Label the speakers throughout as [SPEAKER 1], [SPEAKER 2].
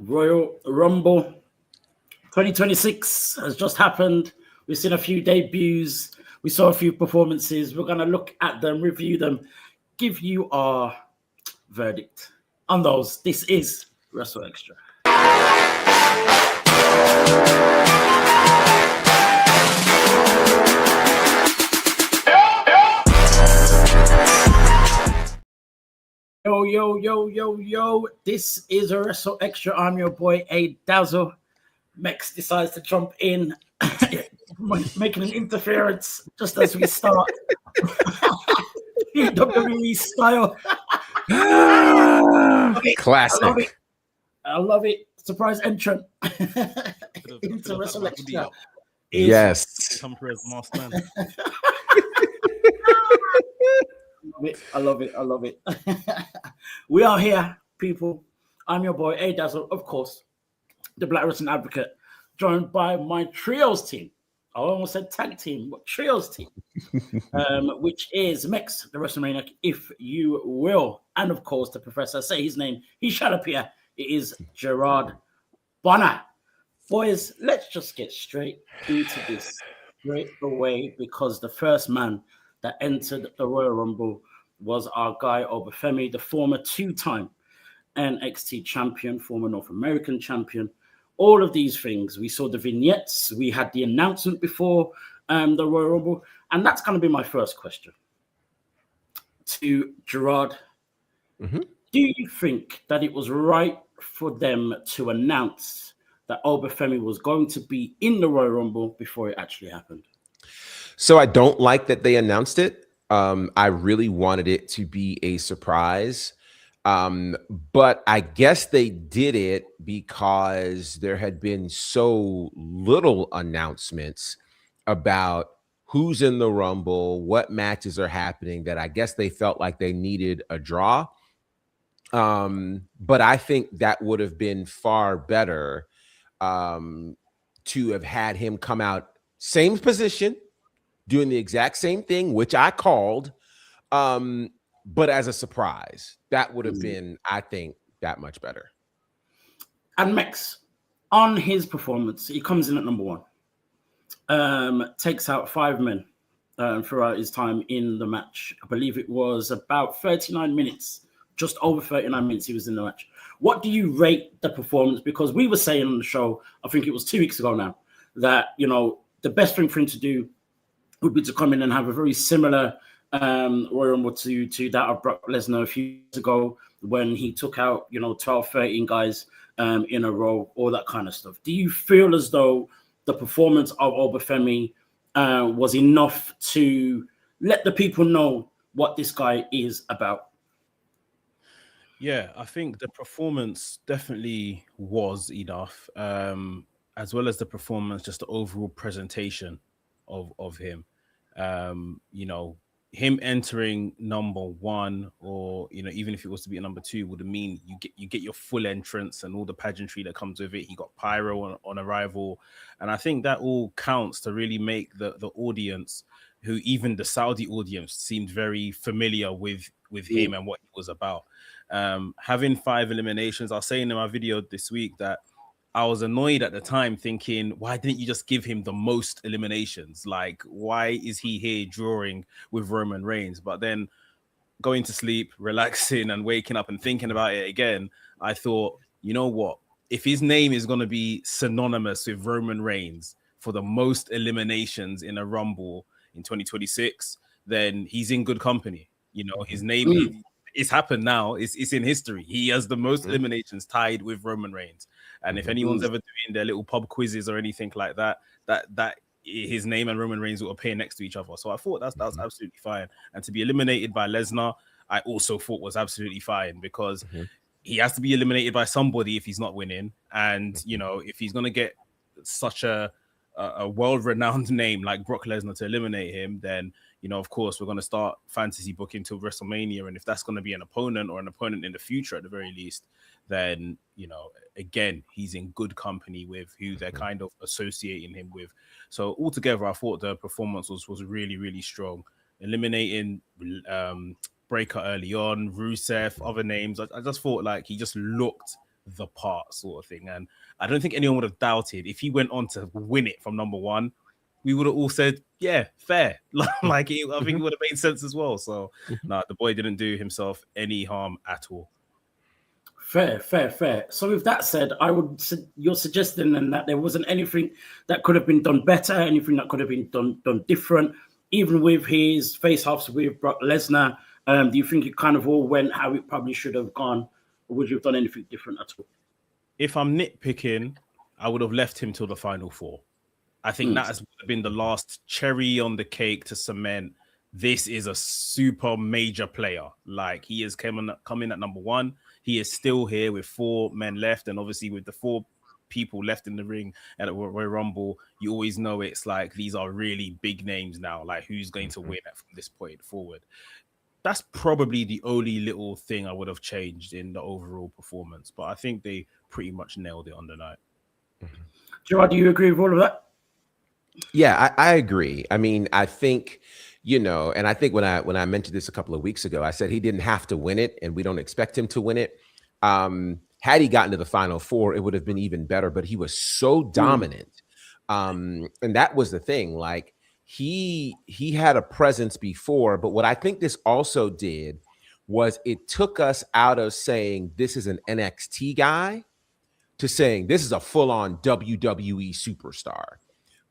[SPEAKER 1] Royal Rumble 2026 has just happened. We've seen a few debuts. We saw a few performances. We're going to look at them, review them, give you our verdict on those. This is Wrestle Extra. Yo, yo, yo, yo, yo. This is a Wrestle Extra. I'm your boy, A Dazzle. Mex decides to jump in, making an interference just as we start. WWE style.
[SPEAKER 2] Classic.
[SPEAKER 1] I love it. Surprise entrant into Wrestle Extra.
[SPEAKER 2] Yes.
[SPEAKER 3] Come through as masked man.
[SPEAKER 1] I love it. We are here, people. I'm your boy, A Dazzle, of course, the Black Wrestling Advocate, joined by my trios team. I almost said tag team, but trios team, which is Mex, the WrestleManiac, if you will. And of course, the professor, say his name, he shall appear. It is Gerard Bonner. Boys, let's just get straight into this straight away, because the first man that entered the Royal Rumble was our guy, OBA FEMI, the former two-time NXT champion, former North American champion. All of these things. We saw the vignettes. We had the announcement before the Royal Rumble. And that's going to be my first question to Gerard. Mm-hmm. Do you think that it was right for them to announce that OBA FEMI was going to be in the Royal Rumble before it actually happened?
[SPEAKER 2] So I don't like that they announced it. I really wanted it to be a surprise. But I guess they did it because there had been so little announcements about who's in the Rumble, what matches are happening, that I guess they felt like they needed a draw. But I think that would have been far better to have had him come out, same position, doing the exact same thing, which I called, but as a surprise. That would have been, I think, that much better.
[SPEAKER 1] And Mex, on his performance, he comes in at number one, takes out 5 men throughout his time in the match. I believe it was about 39 minutes, just over 39 minutes he was in the match. What do you rate the performance? Because we were saying on the show, I think it was 2 weeks ago now, that, you know, the best thing for him to do would be to come in and have a very similar Royal Rumble to that of Brock Lesnar a few years ago, when he took out, 12, 13 guys in a row, all that kind of stuff. Do you feel as though the performance of OBA FEMI was enough to let the people know what this guy is about?
[SPEAKER 3] Yeah, I think the performance definitely was enough, as well as the performance, just the overall presentation of him. Him entering number one, or even if it was to be a number two, would mean you get your full entrance and all the pageantry that comes with it. He got pyro on arrival, and I think that all counts to really make the audience, who even the Saudi audience seemed very familiar with him and what he was about. Having 5 eliminations, I was saying in my video this week that I was annoyed at the time, thinking, why didn't you just give him the most eliminations? Like, why is he here drawing with Roman Reigns? But then going to sleep, relaxing and waking up and thinking about it again, I thought, you know what? If his name is going to be synonymous with Roman Reigns for the most eliminations in a Rumble in 2026, then he's in good company. His name it's happened now. It's in history. He has the most eliminations, tied with Roman Reigns. And if anyone's ever doing their little pub quizzes or anything like that, that his name and Roman Reigns will appear next to each other. So I thought that was absolutely fine. And to be eliminated by Lesnar, I also thought was absolutely fine, because he has to be eliminated by somebody if he's not winning. And if he's gonna get such a world-renowned name like Brock Lesnar to eliminate him, then of course we're going to start fantasy booking till WrestleMania, and if that's going to be an opponent or an opponent in the future at the very least, then again, he's in good company with who they're kind of associating him with. So altogether, I thought the performance was really, really strong. Eliminating Breaker early on, Rusev, other names, I just thought like he just looked the part sort of thing. And I don't think anyone would have doubted if he went on to win it from number one. We would have all said, yeah, fair. I think it would have made sense as well. So, no, the boy didn't do himself any harm at all.
[SPEAKER 1] Fair. So with that said, you're suggesting then that there wasn't anything that could have been done better, anything that could have been done different, even with his face-offs with Brock Lesnar. Do you think it kind of all went how it probably should have gone, or would you have done anything different at all?
[SPEAKER 3] If I'm nitpicking, I would have left him till the final four. I think that has been the last cherry on the cake to cement this is a super major player. Like, he is coming at number one. He is still here with 4 men left. And obviously with the 4 people left in the ring at Royal Rumble, you always know it's like these are really big names now. Like, who's going to win from this point forward? That's probably the only little thing I would have changed in the overall performance. But I think they pretty much nailed it on the night.
[SPEAKER 1] Gerard, do you agree with all of that?
[SPEAKER 2] Yeah, I agree. I mean, I think, and I think when I mentioned this a couple of weeks ago, I said he didn't have to win it, and we don't expect him to win it. Had he gotten to the final four, it would have been even better, but he was so dominant. And that was the thing. Like, he had a presence before, but what I think this also did was it took us out of saying this is an NXT guy to saying this is a full-on WWE superstar.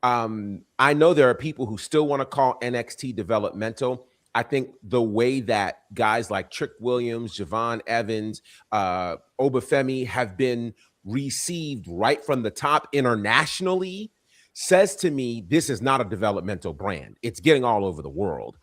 [SPEAKER 2] I know there are people who still want to call NXT developmental. I think the way that guys like Trick Williams, Javon Evans, OBA FEMI have been received right from the top internationally says to me this is not a developmental brand. It's getting all over the world,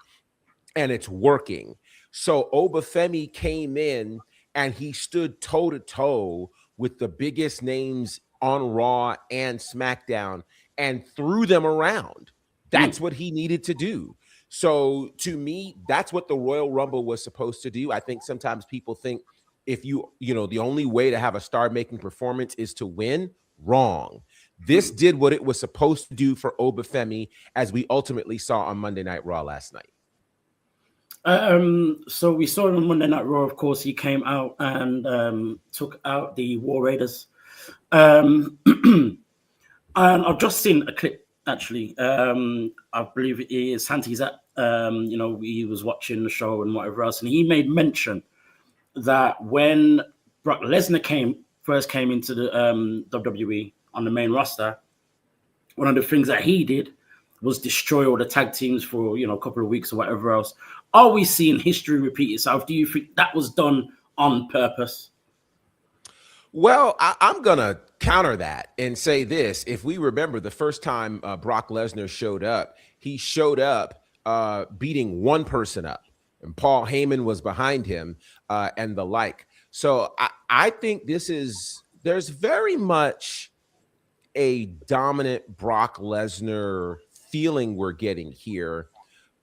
[SPEAKER 2] and it's working. So OBA FEMI came in, and he stood toe-to-toe with the biggest names on Raw and SmackDown and threw them around. That's what he needed to do. So to me, that's what the Royal Rumble was supposed to do. I think sometimes people think if the only way to have a star-making performance is to win. Wrong. This did what it was supposed to do for OBA FEMI, as we ultimately saw on Monday Night Raw last night.
[SPEAKER 1] So we saw him on Monday Night Raw. Of course, he came out and took out the War Raiders. And I've just seen a clip, actually. I believe it is Santi's at, he was watching the show and whatever else. And he made mention that when Brock Lesnar first came into the WWE on the main roster, one of the things that he did was destroy all the tag teams for, a couple of weeks or whatever else. Are we seeing history repeat itself? Do you think that was done on purpose?
[SPEAKER 2] Well, I'm going to counter that and say this. If we remember the first time Brock Lesnar showed up, he showed up beating one person up, and Paul Heyman was behind him and the like. So I think there's very much a dominant Brock Lesnar feeling we're getting here,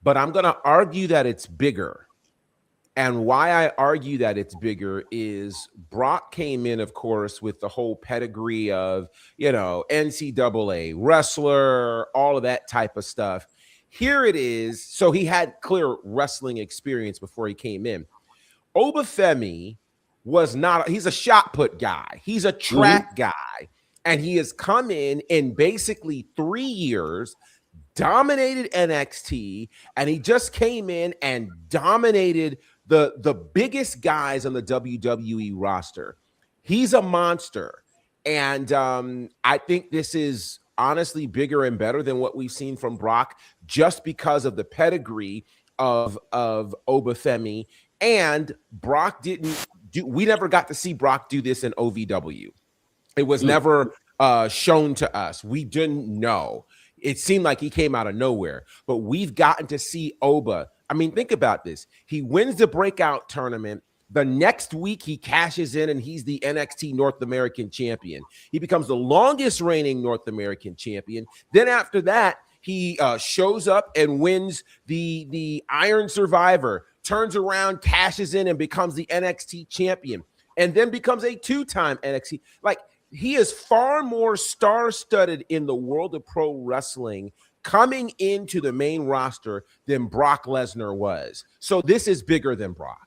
[SPEAKER 2] but I'm going to argue that it's bigger. And why I argue that it's bigger is Brock came in, of course, with the whole pedigree of, NCAA wrestler, all of that type of stuff. Here it is. So he had clear wrestling experience before he came in. OBA FEMI he's a shot put guy. He's a track guy. And he has come in basically 3 years, dominated NXT, and he just came in and dominated the biggest guys on the WWE roster. He's a monster. And I think this is honestly bigger and better than what we've seen from Brock, just because of the pedigree of OBA FEMI. And Brock we never got to see Brock do this in OVW. It was never shown to us. We didn't know. It seemed like he came out of nowhere, but we've gotten to see Oba. I mean, think about this. He wins the breakout tournament. The next week he cashes in and he's the NXT North American champion. He becomes the longest reigning North American champion. Then after that, he shows up and wins the Iron Survivor, turns around, cashes in and becomes the NXT champion, and then becomes a 2-time NXT. Like, he is far more star-studded in the world of pro wrestling coming into the main roster than Brock Lesnar was. So this is bigger than Brock.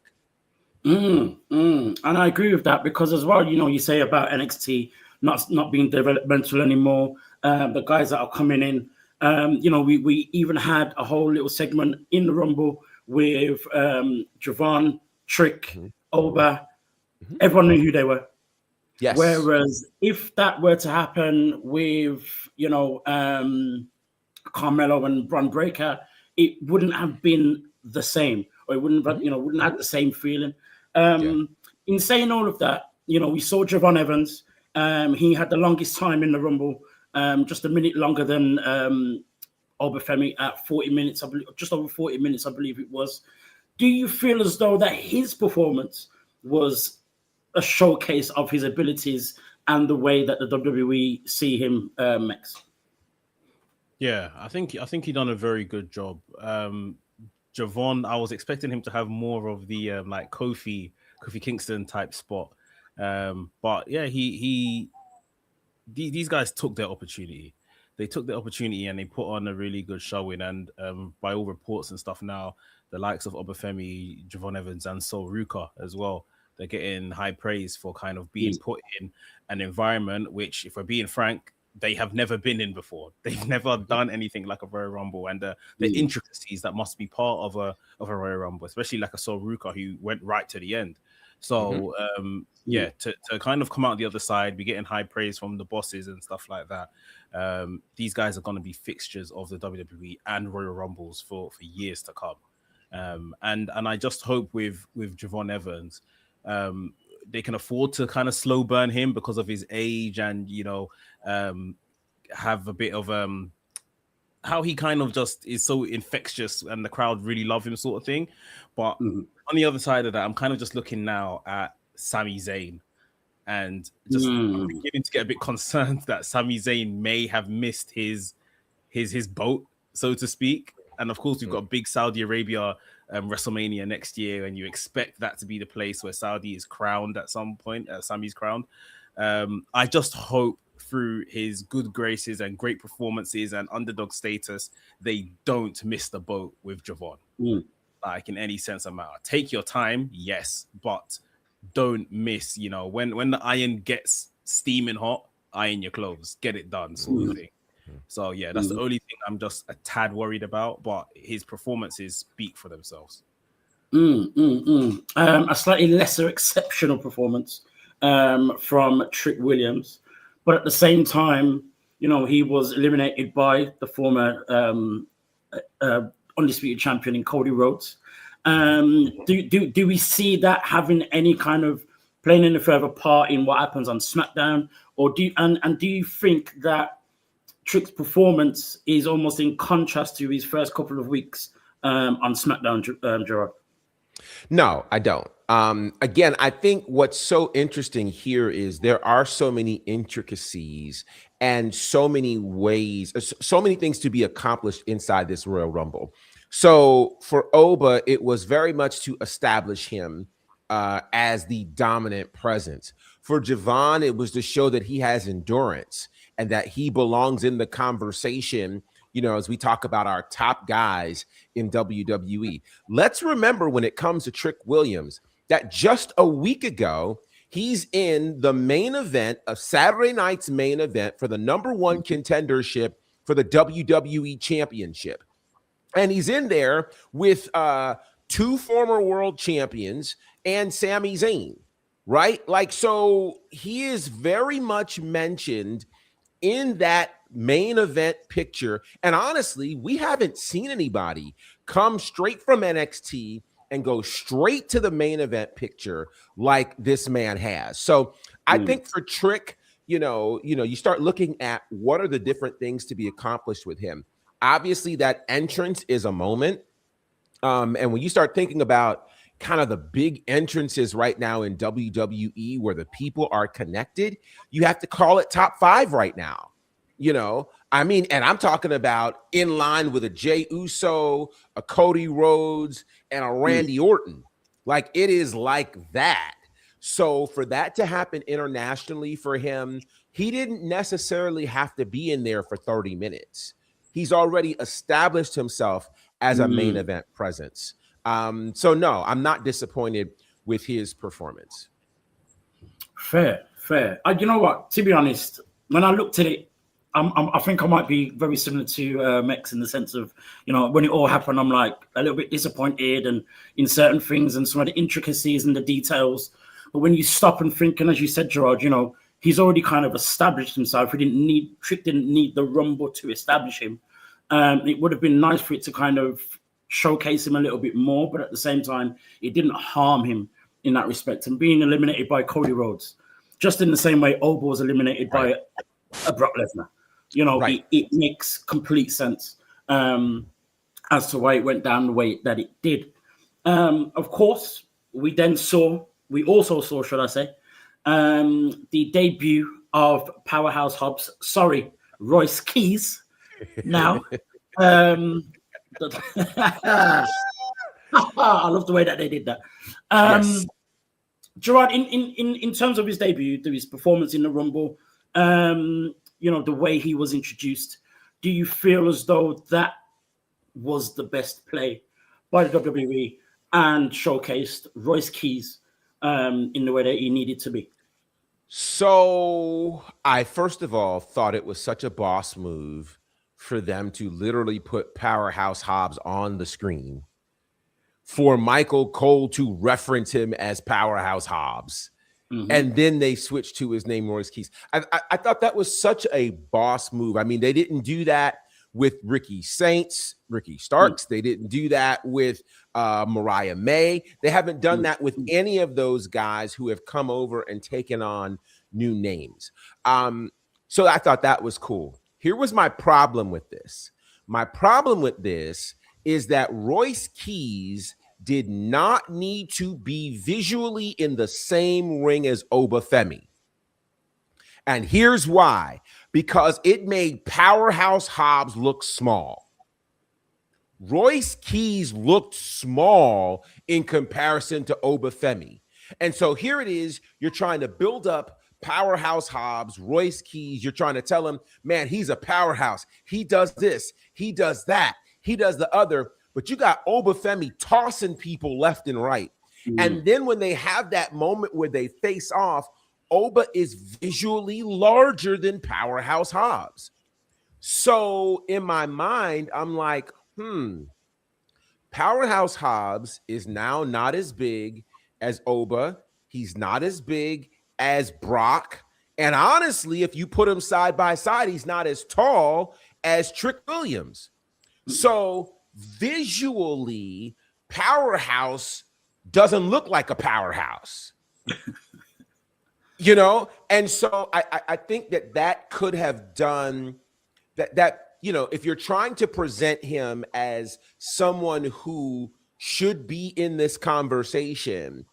[SPEAKER 1] And I agree with that because as well, you say about NXT not being developmental anymore. The guys that are coming in, we even had a whole little segment in the Rumble with Javon, Trick, Oba. Everyone knew who they were.
[SPEAKER 2] Yes.
[SPEAKER 1] Whereas if that were to happen with, Carmelo and Bron Breakker, it wouldn't have been the same, or it wouldn't have the same feeling. In saying all of that, we saw Javon Evans. He had the longest time in the Rumble, just a minute longer than OBA FEMI at 40 minutes, I believe, just over 40 minutes, I believe it was. Do you feel as though that his performance was a showcase of his abilities and the way that the WWE see him, Max?
[SPEAKER 3] Yeah, I think he done a very good job. Javon, I was expecting him to have more of the like Kofi Kingston type spot, but yeah, these guys took their opportunity. They took the opportunity and they put on a really good showing. And by all reports and stuff now, the likes of OBA FEMI, Javon Evans, and Sol Ruka as well, they're getting high praise for kind of being put in an environment which, if we're being frank, they have never been in before. They've never done anything like a Royal Rumble, and the intricacies that must be part of a Royal Rumble, especially like a Sol Ruka who went right to the end. So to kind of come out the other side, be getting high praise from the bosses and stuff like that. These guys are going to be fixtures of the WWE and Royal Rumbles for years to come. And I just hope with Javon Evans, they can afford to kind of slow burn him because of his age and, have a bit of how he kind of just is so infectious and the crowd really love him sort of thing. But on the other side of that, I'm kind of just looking now at Sami Zayn and just I'm beginning to get a bit concerned that Sami Zayn may have missed his boat, so to speak. And of course, we've got big Saudi Arabia WrestleMania next year, and you expect that to be the place where Saudi is crowned at some point. Sami's crowned. I just hope through his good graces and great performances and underdog status, they don't miss the boat with Javon. Like in any sense of matter. Take your time, yes, but don't miss. When the iron gets steaming hot, iron your clothes, get it done, sort of thing. So yeah, that's the only thing I'm just a tad worried about. But his performances speak for themselves.
[SPEAKER 1] A slightly lesser exceptional performance from Trick Williams, but at the same time, he was eliminated by the former undisputed champion in Cody Rhodes. Do we see that having any kind of playing any further part in what happens on SmackDown, or do you think that Trick's performance is almost in contrast to his first couple of weeks on SmackDown, Gerard?
[SPEAKER 2] No, I don't. Again, I think what's so interesting here is there are so many intricacies and so many ways, so many things to be accomplished inside this Royal Rumble. So for Oba, it was very much to establish him as the dominant presence. For Javon, it was to show that he has endurance and that he belongs in the conversation, as we talk about our top guys in WWE. Let's remember when it comes to Trick Williams that just a week ago, he's in the main event of Saturday night's main event for the #1 contendership for the WWE Championship. And he's in there with 2 former world champions and Sami Zayn, right? Like, so he is very much mentioned in that main event picture. And honestly, we haven't seen anybody come straight from NXT and go straight to the main event picture like this man has. So I think for Trick, you start looking at what are the different things to be accomplished with him. Obviously, that entrance is a moment. And when you start thinking about kind of the big entrances right now in WWE where the people are connected, you have to call it top 5 right now. And I'm talking about in line with a Jey Uso, a Cody Rhodes, and a Randy Orton. Like, it is like that. So for that to happen internationally for him, he didn't necessarily have to be in there for 30 minutes. He's already established himself as a main event presence. So no, I'm not disappointed with his performance.
[SPEAKER 1] Fair. You know what? To be honest, when I looked at it, I think I might be very similar to Mex in the sense of, you know, when it all happened, I'm like a little bit disappointed and in certain things and some of the intricacies and the details. But when you stop and think, and as you said, Gerard, you know, he's already kind of established himself. Trick didn't need the Rumble to establish him. It would have been nice for it to kind of showcase him a little bit more, but at the same time, it didn't harm him in that respect. And being eliminated by Cody Rhodes, just in the same way Oba was eliminated by a Brock Lesnar. You know, it makes complete sense as to why it went down the way that it did. Of course, we also saw, should I say, the debut of Powerhouse Hobbs. Sorry, Royce Keys. Now, I love the way that they did that.
[SPEAKER 2] Yes.
[SPEAKER 1] Gerard, in terms of his debut, his performance in the Rumble, you know, the way he was introduced, do you feel as though that was the best play by the WWE and showcased Royce Keys in the way that he needed to be?
[SPEAKER 2] So I first of all thought it was such a boss move for them to literally put Powerhouse Hobbs on the screen, for Michael Cole to reference him as Powerhouse Hobbs. And then they switched to his name, Royce Keys. I thought that was such a boss move. I mean, they didn't do that with Ricky Starks. They didn't do that with Mariah May. They haven't done that with any of those guys who have come over and taken on new names. So I thought that was cool. Here was my problem with this. My problem with this is that Royce Keys did not need to be visually in the same ring as OBA FEMI. And here's why. Because it made Powerhouse Hobbs look small. Royce Keys looked small in comparison to OBA FEMI. And so here it is. You're trying to build up Powerhouse Hobbs, Royce Keys. You're trying to tell him, man, he's a powerhouse. He does this. He does that. He does the other. But you got OBA FEMI tossing people left and right. And then when they have that moment where they face off, Oba is visually larger than Powerhouse Hobbs. So in my mind, I'm like, Powerhouse Hobbs is now not as big as Oba. He's not as big as Brock. And honestly, if you put him side by side, he's not as tall as Trick Williams. So visually, Powerhouse doesn't look like a powerhouse. You know, and so I think that could have done that, you know, if you're trying to present him as someone who should be in this conversation,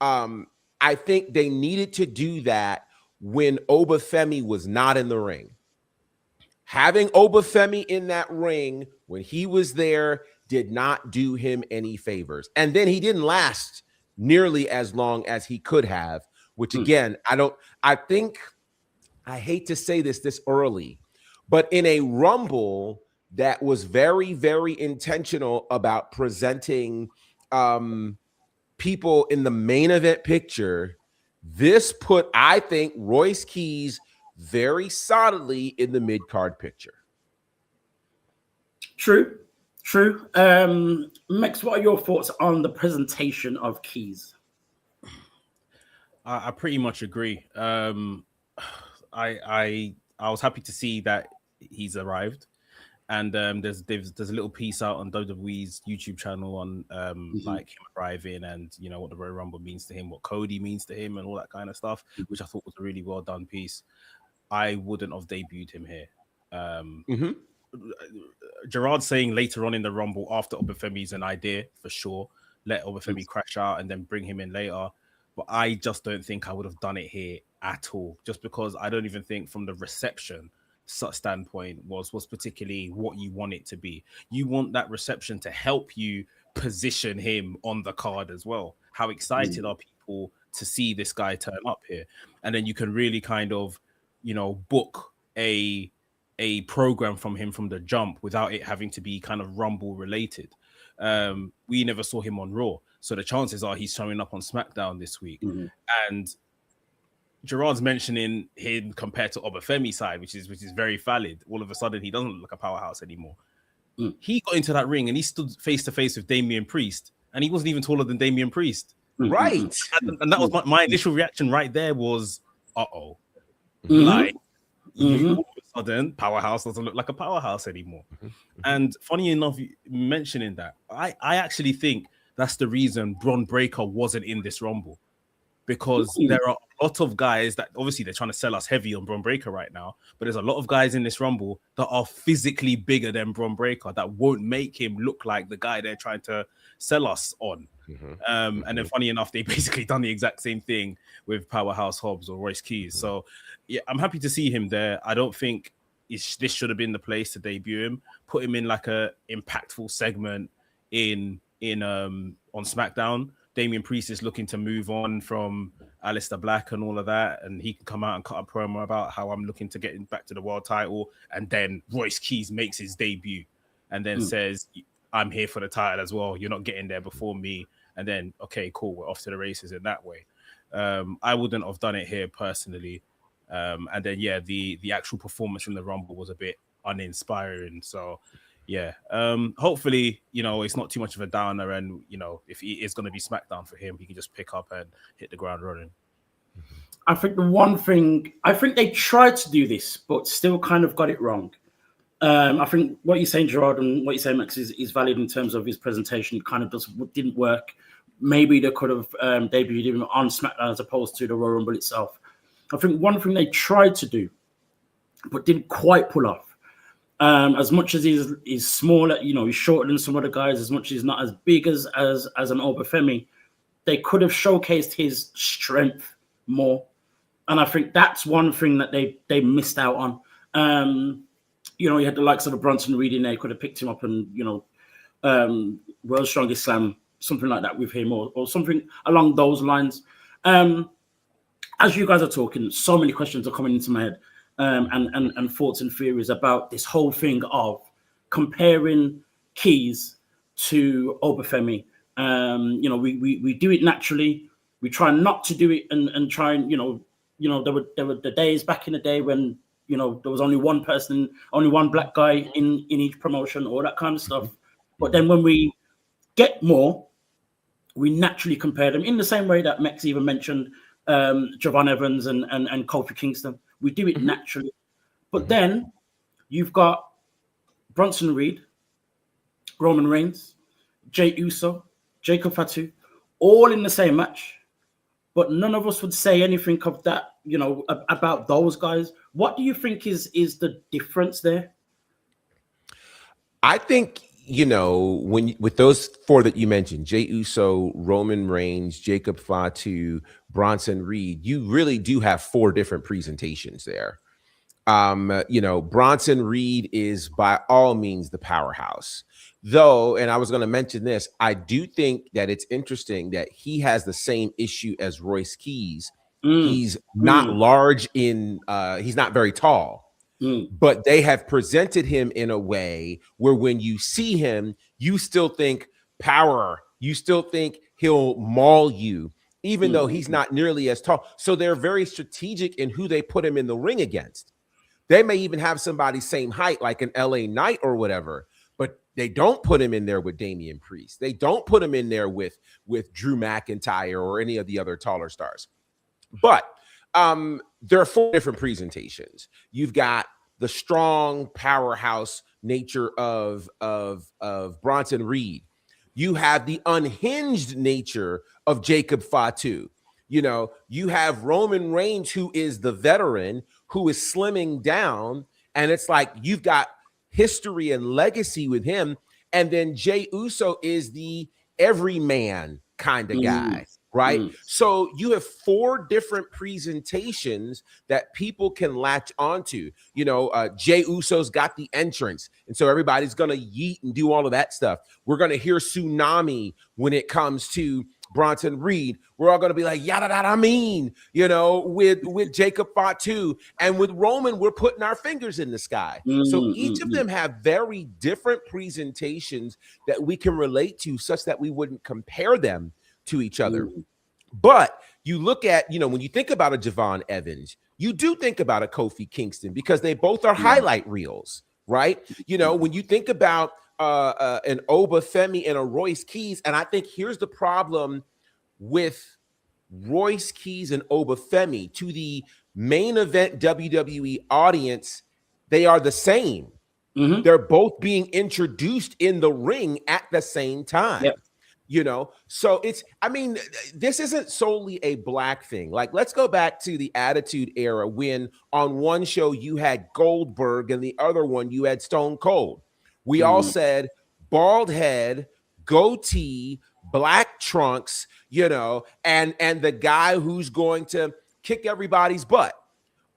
[SPEAKER 2] I think they needed to do that when OBA FEMI was not in the ring. Having OBA FEMI in that ring when he was there did not do him any favors. And then he didn't last nearly as long as he could have, which again, I hate to say this early, but in a Rumble that was very, very intentional about presenting people in the main event picture, this put, I think, Royce Keys very solidly in the mid-card picture.
[SPEAKER 1] True. Mex, what are your thoughts on the presentation of Keys?
[SPEAKER 3] I pretty much agree. I was happy to see that he's arrived, and there's a little piece out on WWE's YouTube channel on like him arriving and, you know, what the Royal Rumble means to him, what Cody means to him, and all that kind of stuff, which I thought was a really well done piece. I wouldn't have debuted him here. Gerard saying later on in the Rumble after OBA FEMI is an idea for sure. Let OBA FEMI crash out and then bring him in later. But I just don't think I would have done it here at all, just because I don't even think from the reception standpoint was particularly what you want it to be. You want that reception to help you position him on the card as well. How excited are people to see this guy turn up here? And then you can really kind of, you know, book a program from him from the jump without it having to be kind of Rumble related. We never saw him on Raw. So the chances are he's showing up on SmackDown this week.
[SPEAKER 1] Mm-hmm.
[SPEAKER 3] And Gerard's mentioning him compared to OBA FEMI side, which is very valid. All of a sudden, he doesn't look like a powerhouse anymore. He got into that ring and he stood face to face with Damian Priest, and he wasn't even taller than Damian Priest.
[SPEAKER 2] Right.
[SPEAKER 3] And that was my initial reaction right there was, uh-oh.
[SPEAKER 1] Mm-hmm.
[SPEAKER 3] Like, all of a sudden, powerhouse doesn't look like a powerhouse anymore. And funny enough, mentioning that, I actually think that's the reason Bron Breakker wasn't in this Rumble. Because there are a lot of guys that obviously they're trying to sell us heavy on Bron Breakker right now, but there's a lot of guys in this Rumble that are physically bigger than Bron Breakker that won't make him look like the guy they're trying to sell us on. And then funny enough, they basically done the exact same thing with Powerhouse Hobbs or Royce Keys. So yeah, I'm happy to see him there. I don't think this should have been the place to debut him. Put him in like a impactful segment on SmackDown. Damian Priest is looking to move on from Aleister Black and all of that, and he can come out and cut a promo about how I'm looking to get back to the world title, and then Royce Keys makes his debut and then says, I'm here for the title as well. You're not getting there before me. And then, okay, cool, we're off to the races in that way. I wouldn't have done it here personally. And then, yeah, the actual performance in the Rumble was a bit uninspiring. So, yeah, hopefully, it's not too much of a downer. And, if it is going to be SmackDown for him, he can just pick up and hit the ground running.
[SPEAKER 1] I think I think they tried to do this, but still kind of got it wrong. I think what you're saying, Gerard, and what you're saying, Max, is valid in terms of his presentation. It kind of didn't work. Maybe they could have debuted him on SmackDown as opposed to the Royal Rumble itself. I think one thing they tried to do, but didn't quite pull off, as much as he's smaller, he's shorter than some other guys, as much as he's not as big as an OBA FEMI, they could have showcased his strength more. And I think that's one thing that they missed out on. You had the likes of a Bronson Reed in there, could have picked him up and, World's Strongest Slam, something like that with him or something along those lines. As you guys are talking, so many questions are coming into my head and thoughts and theories about this whole thing of comparing Keys to OBA FEMI. We do it naturally. We try not to do it and try and, there were the days back in the day when, there was only one person, only one black guy in each promotion, all that kind of stuff. But then when we get more, we naturally compare them in the same way that Mex even mentioned Javon Evans and Kofi Kingston. We do it naturally. But then you've got Bronson Reed, Roman Reigns, Jey Uso, Jacob Fatu, all in the same match. But none of us would say anything of that, about those guys. What do you think is the difference there?
[SPEAKER 2] I think, with those four that you mentioned, Jey Uso, Roman Reigns, Jacob Fatu, Bronson Reed, you really do have four different presentations there. Bronson Reed is by all means the powerhouse. Though, and I was going to mention this, I do think that it's interesting that he has the same issue as Royce Keys. He's not large he's not very tall, but they have presented him in a way where when you see him, you still think power, you still think he'll maul you, even though he's not nearly as tall. So they're very strategic in who they put him in the ring against. They may even have somebody same height, like an LA Knight or whatever, but they don't put him in there with Damian Priest. They don't put him in there with Drew McIntyre or any of the other taller stars. But there are four different presentations. You've got the strong powerhouse nature of Bronson Reed. You have the unhinged nature of Jacob Fatu. You have Roman Reigns, who is the veteran, who is slimming down, and it's like you've got history and legacy with him. And then Jey Uso is the everyman kind of guy, right? So you have four different presentations that people can latch onto. Jey Uso's got the entrance, and so everybody's going to yeet and do all of that stuff. We're going to hear Tsunami when it comes to Bronson Reed. We're all going to be like, yada, yada, I mean, you know, with Jacob Fatu. And with Roman, we're putting our fingers in the sky. So each of them have very different presentations that we can relate to, such that we wouldn't compare them to each other. But you look at, you know, when you think about a Javon Evans, you do think about a Kofi Kingston, because they both are highlight reels, right? You know, when you think about an Oba Femi and a Royce Keys, and I think here's the problem with Royce Keys and Oba Femi: to the main event WWE audience, they are the same. They're both being introduced in the ring at the same time.
[SPEAKER 1] Yep.
[SPEAKER 2] You know, so it's, I mean, this isn't solely a black thing. Like, let's go back to the Attitude Era, when on one show you had Goldberg and the other one you had Stone Cold. We all said bald head, goatee, black trunks, you know, and the guy who's going to kick everybody's butt.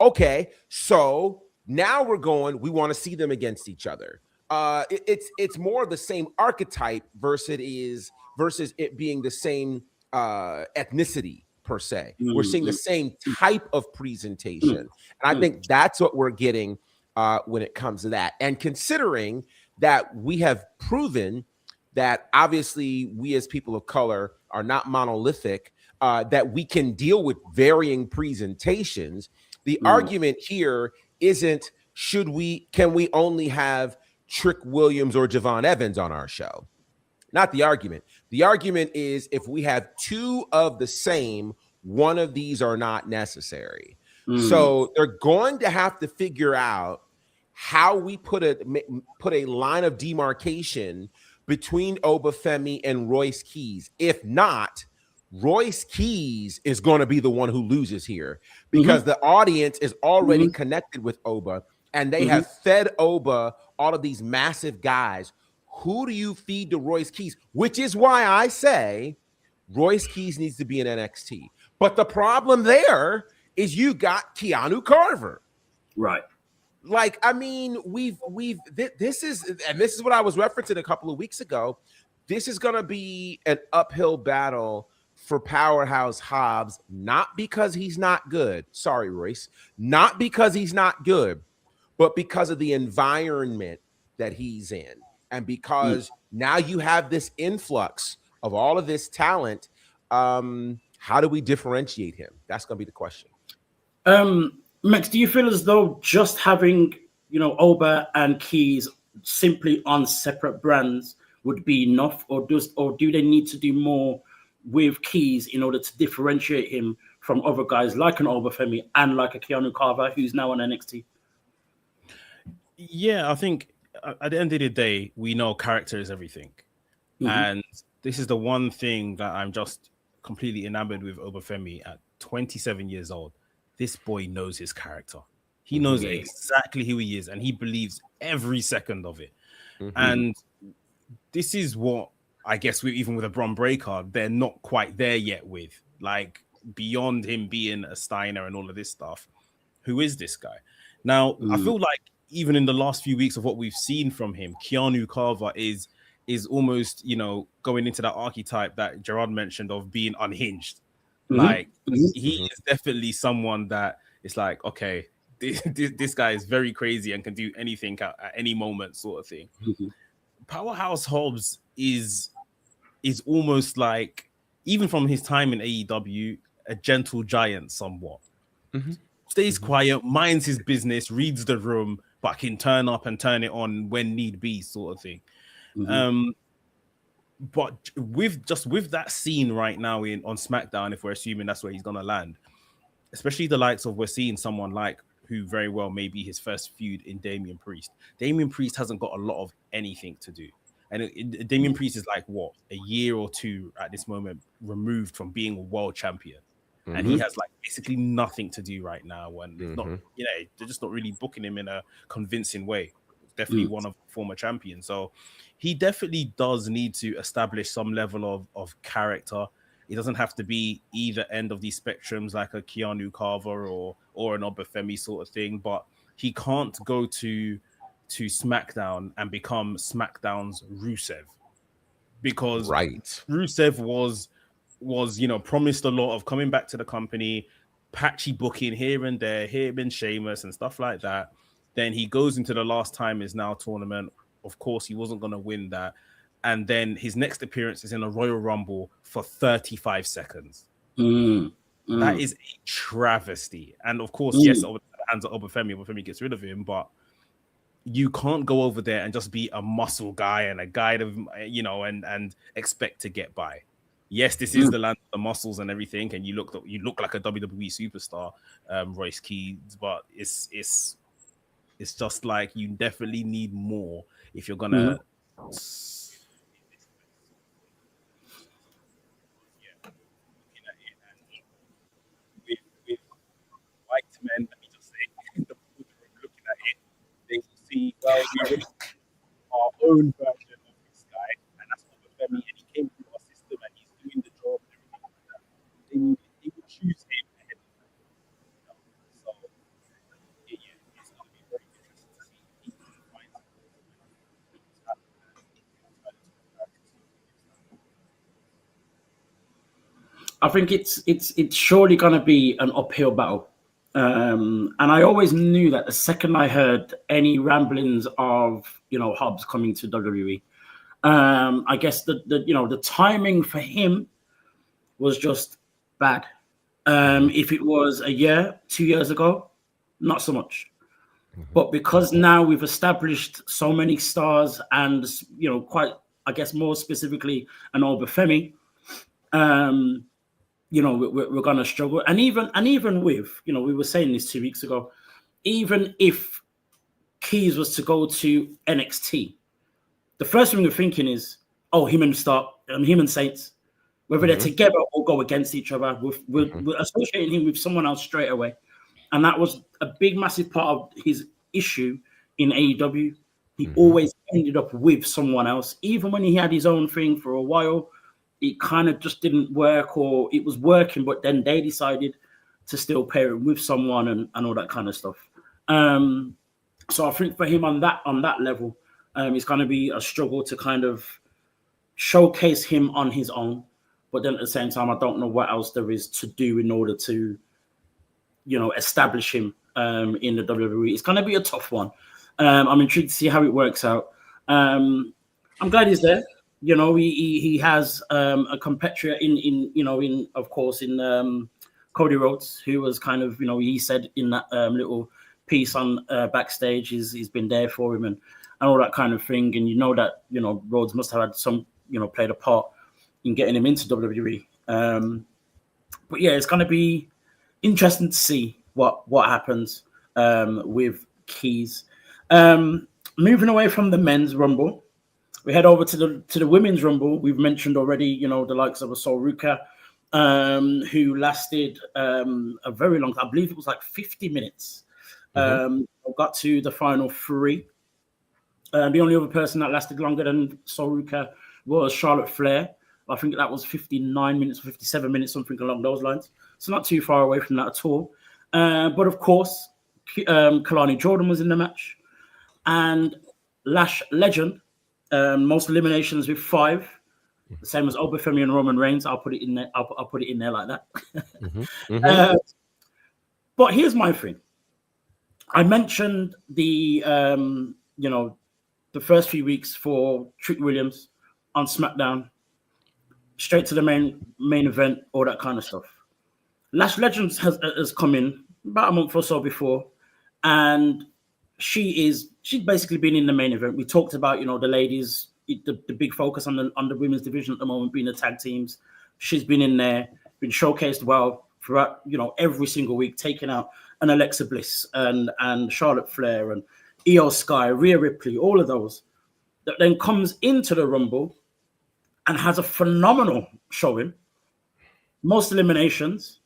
[SPEAKER 2] Okay, so now we want to see them against each other. It's more the same archetype versus it being the same ethnicity per se. We're seeing the same type of presentation, and I think that's what we're getting when it comes to that. And considering that we have proven that obviously we as people of color are not monolithic, that we can deal with varying presentations. The argument here isn't can we only have Trick Williams or Javon Evans on our show? Not the argument. The argument is, if we have two of the same, one of these are not necessary. So they're going to have to figure out how we put a line of demarcation between Oba Femi and Royce Keys. If not, Royce Keys is going to be the one who loses here, because the audience is already connected with Oba, and they have fed Oba all of these massive guys. Who do you feed to Royce Keys? Which is why I say Royce Keys needs to be in NXT. But the problem there is you got Keanu Carver.
[SPEAKER 1] Right.
[SPEAKER 2] Like, I mean, this is what I was referencing a couple of weeks ago. This is going to be an uphill battle for Powerhouse Hobbs, not because he's not good. Sorry, Royce. Not because he's not good, but because of the environment that he's in. And because now you have this influx of all of this talent. How do we differentiate him? That's going to be the question.
[SPEAKER 1] Max, do you feel as though just having, you know, Oba and Keys simply on separate brands would be enough, or do they need to do more with Keys in order to differentiate him from other guys like an Oba Femi and like a Keanu Carver, who's now on NXT?
[SPEAKER 3] Yeah, I think at the end of the day, we know character is everything. And this is the one thing that I'm just completely enamored with Oba Femi at 27 years old. This boy knows his character. He knows exactly who he is, and he believes every second of it. And this is what I guess even with a Bron Breakker, they're not quite there yet with. Like, beyond him being a Steiner and all of this stuff, who is this guy? Now, I feel like even in the last few weeks of what we've seen from him, Keanu Carver is almost, you know, going into that archetype that Gerard mentioned of being unhinged. Like, he is definitely someone that is like, okay, this guy is very crazy and can do anything at any moment, sort of thing. Powerhouse Hobbs is almost like, even from his time in AEW, a gentle giant somewhat. Stays quiet, minds his business, reads the room, but can turn up and turn it on when need be, sort of thing. But with that scene right now on SmackDown, if we're assuming that's where he's gonna land, especially the likes of, we're seeing someone like, who very well may be his first feud in Damian Priest. Damian Priest hasn't got a lot of anything to do. And Damian Priest is like, what, a year or two at this moment removed from being a world champion. And he has like basically nothing to do right now. And not, you know, they're just not really booking him in a convincing way. Definitely one of the former champions. So he definitely does need to establish some level of character. It doesn't have to be either end of these spectrums like a Keanu Carver or an Oba Femi sort of thing, but he can't go to SmackDown and become SmackDown's Rusev, because Rusev was was, you know, promised a lot of coming back to the company, patchy booking here and there, here been Sheamus and stuff like that. Then he goes into the Last Time Is Now tournament. Of course, he wasn't going to win that. And then his next appearance is in a Royal Rumble for 35 seconds. That is a travesty. And of course, yes, over the hands of OBA FEMI gets rid of him, but you can't go over there and just be a muscle guy and a guy to, you know, and expect to get by. Yes, this is the land of the muscles and everything, and you look like a WWE superstar, Royce Keys, but it's just like you definitely need more if you're gonna. With white men, let me just say, the boardroom looking at it, they will see, well, we really our own version of this guy, and that's OBA FEMI, and he came through our system and he's doing the job and everything like that. They would choose him ahead of time. So yeah, it's going to be very interesting to see if he can find
[SPEAKER 1] I think it's surely going to be an uphill battle. And I always knew that the second I heard any ramblings of, you know, Hobbs coming to WWE, I guess the timing for him was just bad. If it was a year, 2 years ago, not so much. But because now we've established so many stars and, you know, quite, I guess more specifically an OBA FEMI, you know, we're going to struggle. And even with, you know, we were saying this 2 weeks ago, even if Keys was to go to NXT, the first thing we're thinking is, oh, him and Saints, whether they're together or go against each other, we're associating him with someone else straight away. And that was a big, massive part of his issue in AEW. He always ended up with someone else. Even when he had his own thing for a while, it kind of just didn't work, or it was working, but then they decided to still pair him with someone and all that kind of stuff. So I think for him on that level, it's going to be a struggle to kind of showcase him on his own. But then at the same time, I don't know what else there is to do in order to, you know, establish him in the WWE. It's going to be a tough one. I'm intrigued to see how it works out. I'm glad he's there. You know, he has a compatriot in of course in Cody Rhodes, who was kind of, you know, he said in that little piece on backstage, he's been there for him and all that kind of thing. And you know that, you know, Rhodes must have had some, you know, played a part in getting him into WWE. But yeah, it's going to be interesting to see what happens with Keys. Moving away from the men's Rumble, we head over to the women's Rumble. We've mentioned already, you know, the likes of a Sol Ruka, who lasted a very long time. I believe it was like 50 minutes. Got to the final three. The only other person that lasted longer than Sol Ruka was Charlotte Flair. I think that was 59 minutes, 57 minutes, something along those lines. So not too far away from that at all. But of course, Kalani Jordan was in the match. And Lash Legend, most eliminations with 5, the same as OBA FEMI and Roman Reigns. I'll put it in there. I'll put it in there like that. But here's my thing. I mentioned the the first few weeks for Trick Williams on SmackDown, straight to the main event, all that kind of stuff. Lash Legends has come in about a month or so before, and she's basically been in the main event. We talked about, you know, the ladies, the big focus on the women's division at the moment being the tag teams. She's been in there, been showcased well throughout, you know, every single week, taking out an Alexa Bliss and Charlotte Flair and Io Sky, Rhea Ripley, all of those. That then comes into the Rumble and has a phenomenal showing. Most eliminations,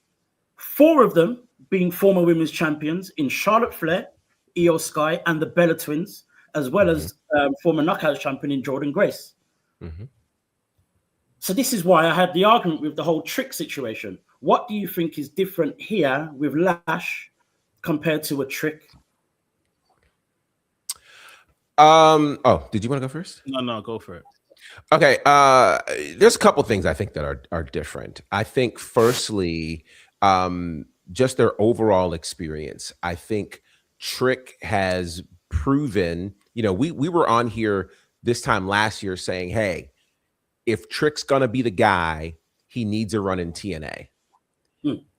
[SPEAKER 1] 4 of them being former women's champions in Charlotte Flair, Io Sky, and the Bella Twins, as well as former Knockouts champion in Jordan Grace. So this is why I had the argument with the whole Trick situation. What do you think is different here with Lash compared to a Trick?
[SPEAKER 2] Oh, did you want to go first?
[SPEAKER 3] No, go for it.
[SPEAKER 2] Okay, there's a couple things I think that are different. I think firstly, just their overall experience. I think Trick has proven, we were on here this time last year saying, hey, if Trick's gonna be the guy, he needs a run in TNA.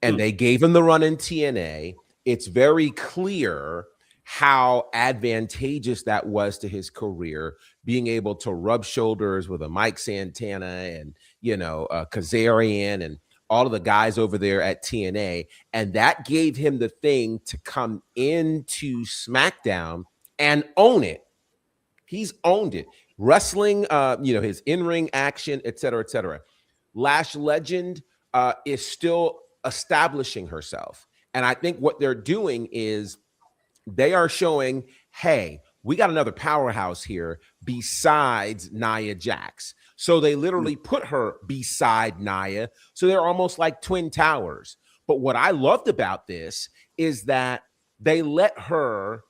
[SPEAKER 2] And they gave him the run in TNA. It's very clear how advantageous that was to his career, being able to rub shoulders with a Mike Santana and, Kazarian and all of the guys over there at TNA. And that gave him the thing to come into SmackDown and own it. He's owned it. Wrestling, his in-ring action, et cetera, et cetera. Lash Legend is still establishing herself. And I think what they're doing is they are showing, hey, we got another powerhouse here besides Nia Jax. So they literally put her beside Nia. So they're almost like twin towers. But what I loved about this is that they let her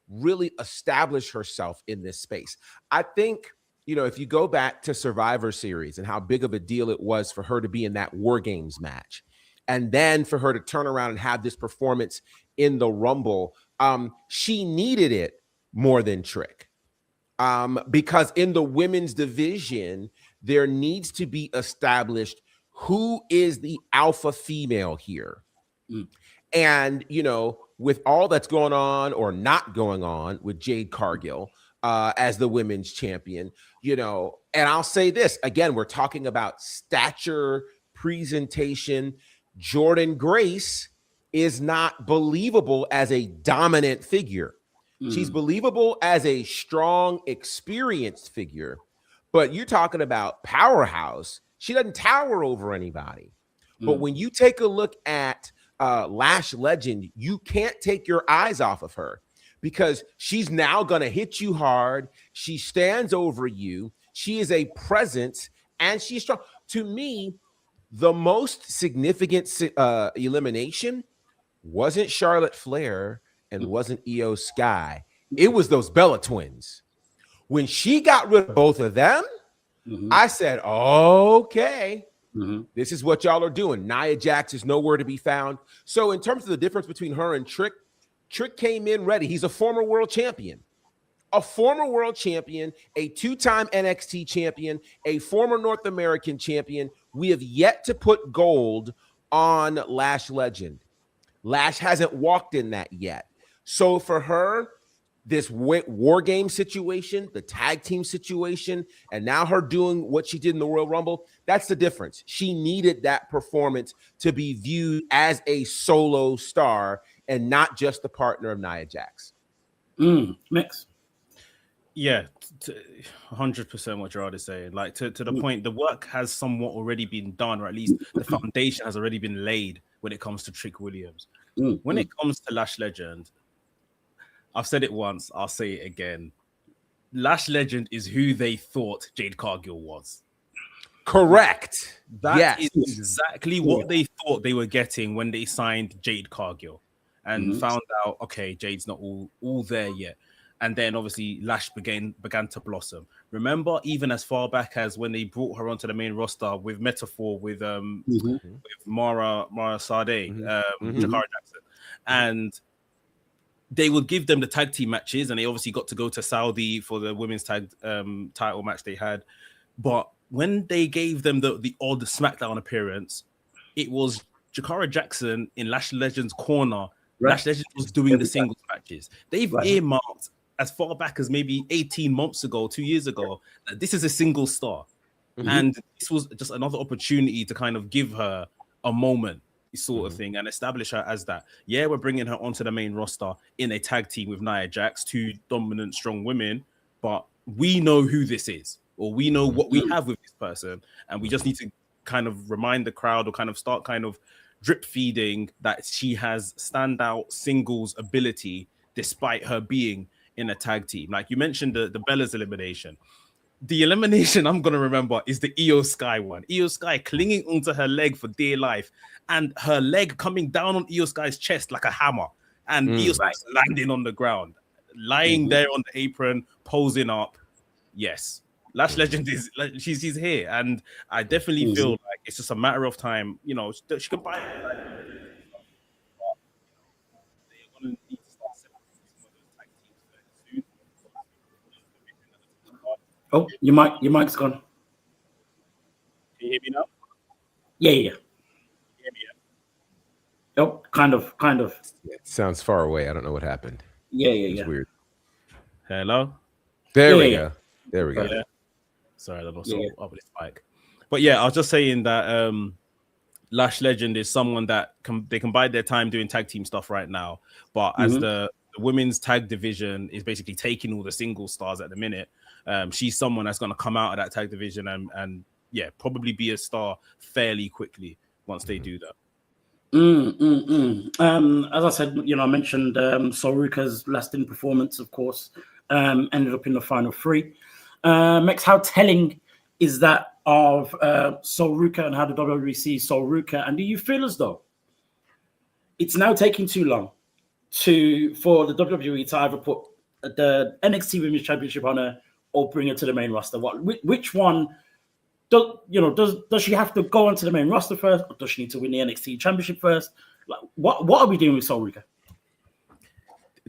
[SPEAKER 2] really establish herself in this space. I think, if you go back to Survivor Series and how big of a deal it was for her to be in that War Games match, and then for her to turn around and have this performance in the Rumble, she needed it more than Trick. Because in the women's division, there needs to be established who is the alpha female here. And, with all that's going on or not going on with Jade Cargill as the women's champion, and I'll say this, again, we're talking about stature, presentation. Jordan Grace is not believable as a dominant figure. She's believable as a strong, experienced figure. But you're talking about powerhouse. She doesn't tower over anybody. But when you take a look at Lash Legend, you can't take your eyes off of her because she's now going to hit you hard. She stands over you. She is a presence and she's strong. To me, the most significant elimination wasn't Charlotte Flair and wasn't Io Sky. It was those Bella twins. When she got rid of both of them, I said, okay, this is what y'all are doing. Nia Jax is nowhere to be found. So in terms of the difference between her and Trick, Trick came in ready. He's a former world champion. A former world champion, a two-time NXT champion, a former North American champion. We have yet to put gold on Lash Legend. Lash hasn't walked in that yet. So for her, this War Game situation, the tag team situation, and now her doing what she did in the Royal Rumble, that's the difference. She needed that performance to be viewed as a solo star and not just the partner of Nia Jax.
[SPEAKER 1] Mix.
[SPEAKER 3] Yeah, 100% what Gerard is saying. Like to the point, the work has somewhat already been done, or at least the foundation has already been laid when it comes to Trick Williams. When it comes to Lash Legend, I've said it once, I'll say it again. Lash Legend is who they thought Jade Cargill was.
[SPEAKER 2] Correct.
[SPEAKER 3] That is exactly what they thought they were getting when they signed Jade Cargill and found out, okay, Jade's not all there yet. And then obviously Lash began to blossom. Remember, even as far back as when they brought her onto the main roster with Metaphor, with Mara Sade, Jakara Jackson, and they would give them the tag team matches, and they obviously got to go to Saudi for the women's tag title match they had. But when they gave them the odd SmackDown appearance, it was Jakara Jackson in Lash Legend's corner. Right. Lash Legend was doing the singles matches. They've earmarked as far back as maybe 18 months ago, 2 years ago, that this is a single star. And this was just another opportunity to kind of give her a moment sort of thing and establish her as that. Yeah, we're bringing her onto the main roster in a tag team with Nia Jax, two dominant, strong women, but we know who this is, or we know what we have with this person, and we just need to kind of remind the crowd or kind of start kind of drip feeding that she has standout singles ability despite her being in a tag team. Like you mentioned the Bella's elimination. The elimination I'm going to remember is the Io Sky one. Io Sky clinging onto her leg for dear life and her leg coming down on Io Sky's chest like a hammer and Io Sky landing on the ground, lying there on the apron, posing up. Yes, Lash Legend is like she's here, and I definitely feel like it's just a matter of time. You know, she can buy it. Like, they're gonna need to start setting up some of those tag teams very soon.
[SPEAKER 1] Oh, your mic's gone.
[SPEAKER 3] Can you hear me now?
[SPEAKER 1] Yeah.
[SPEAKER 3] Can you hear me?
[SPEAKER 1] Oh, kind of.
[SPEAKER 2] It sounds far away. I don't know what happened.
[SPEAKER 1] Yeah.
[SPEAKER 2] It's weird.
[SPEAKER 3] Hello.
[SPEAKER 2] There we go. There we go.
[SPEAKER 3] Yeah. Sorry, I'm also up with this mic. But yeah, I was just saying that Lash Legend is someone that they can bide their time doing tag team stuff right now. But as the women's tag division is basically taking all the single stars at the minute, she's someone that's going to come out of that tag division and probably be a star fairly quickly once they do that.
[SPEAKER 1] As I said, I mentioned Sol Ruka's lasting performance, of course, ended up in the final three. Mex, how telling is that of Sol Ruka and how the WWE sees Sol Ruka? And do you feel as though it's now taking too long for the WWE to either put the NXT Women's Championship on her or bring her to the main roster? Which one? Does she have to go onto the main roster first, or does she need to win the NXT Championship first? Like, what are we doing with Sol Ruka?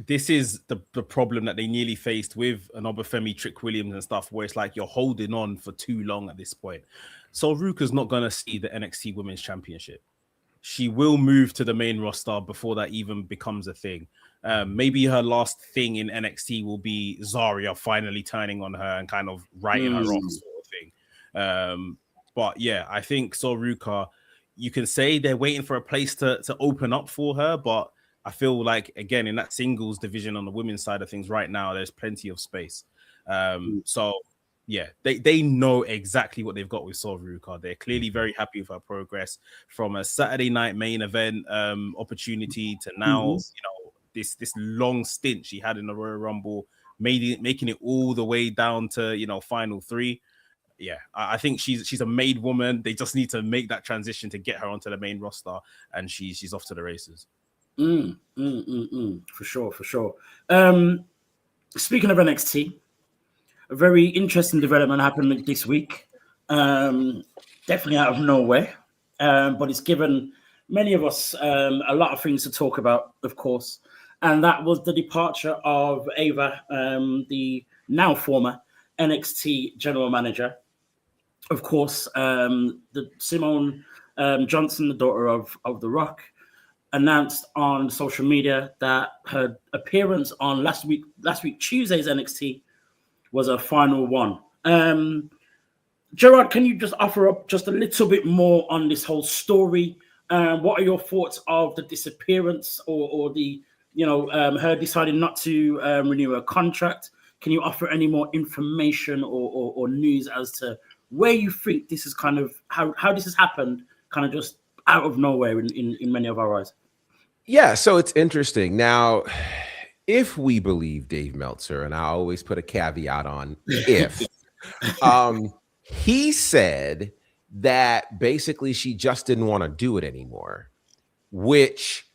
[SPEAKER 3] This is the problem that they nearly faced with an OBA FEMI, Trick Williams and stuff, where it's like you're holding on for too long at this point. Sol Ruka's not going to see the NXT Women's Championship. She will move to the main roster before that even becomes a thing. Maybe her last thing in NXT will be Zarya finally turning on her and kind of writing her off, sort of thing. But yeah, I think Sol Ruka, you can say they're waiting for a place to open up for her, but I feel like, again, in that singles division on the women's side of things right now, there's plenty of space. So, yeah, they know exactly what they've got with Sol Ruka. They're clearly very happy with her progress from a Saturday night main event opportunity to now, this long stint she had in the Royal Rumble, making it all the way down to, final three. Yeah, I think she's a made woman. They just need to make that transition to get her onto the main roster, and she's off to the races.
[SPEAKER 1] For sure. Speaking of NXT, a very interesting development happened this week. Definitely out of nowhere, but it's given many of us a lot of things to talk about, of course. And that was the departure of Ava, the now former NXT general manager. Of course, the Simone Johnson, the daughter of The Rock, announced on social media that her appearance on last week Tuesday's NXT was her final one. Gerard, can you just offer up just a little bit more on this whole story? What are your thoughts of the disappearance or the her deciding not to renew her contract? Can you offer any more information or news as to where you think this is kind of how this has happened, kind of just out of nowhere in many of our eyes?
[SPEAKER 2] Yeah, so it's interesting. Now, if we believe Dave Meltzer, and I always put a caveat on if, he said that basically she just didn't want to do it anymore, which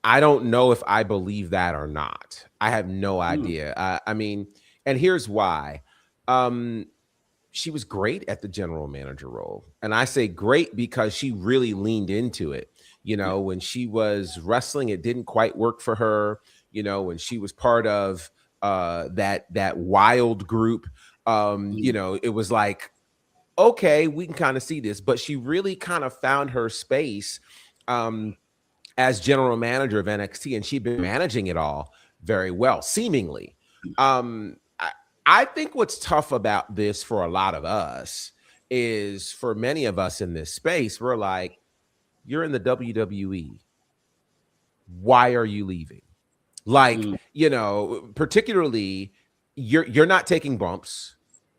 [SPEAKER 2] I don't know if I believe that or not. I have no idea. I mean, and here's why. She was great at the general manager role. And I say great because she really leaned into it. When she was wrestling, it didn't quite work for her. When she was part of that wild group, it was like, okay, we can kind of see this. But she really kind of found her space as general manager of NXT, and she'd been managing it all very well, seemingly. I think what's tough about this for a lot of us is, for many of us in this space, we're like, you're in the WWE. Why are you leaving? Like, particularly you're not taking bumps,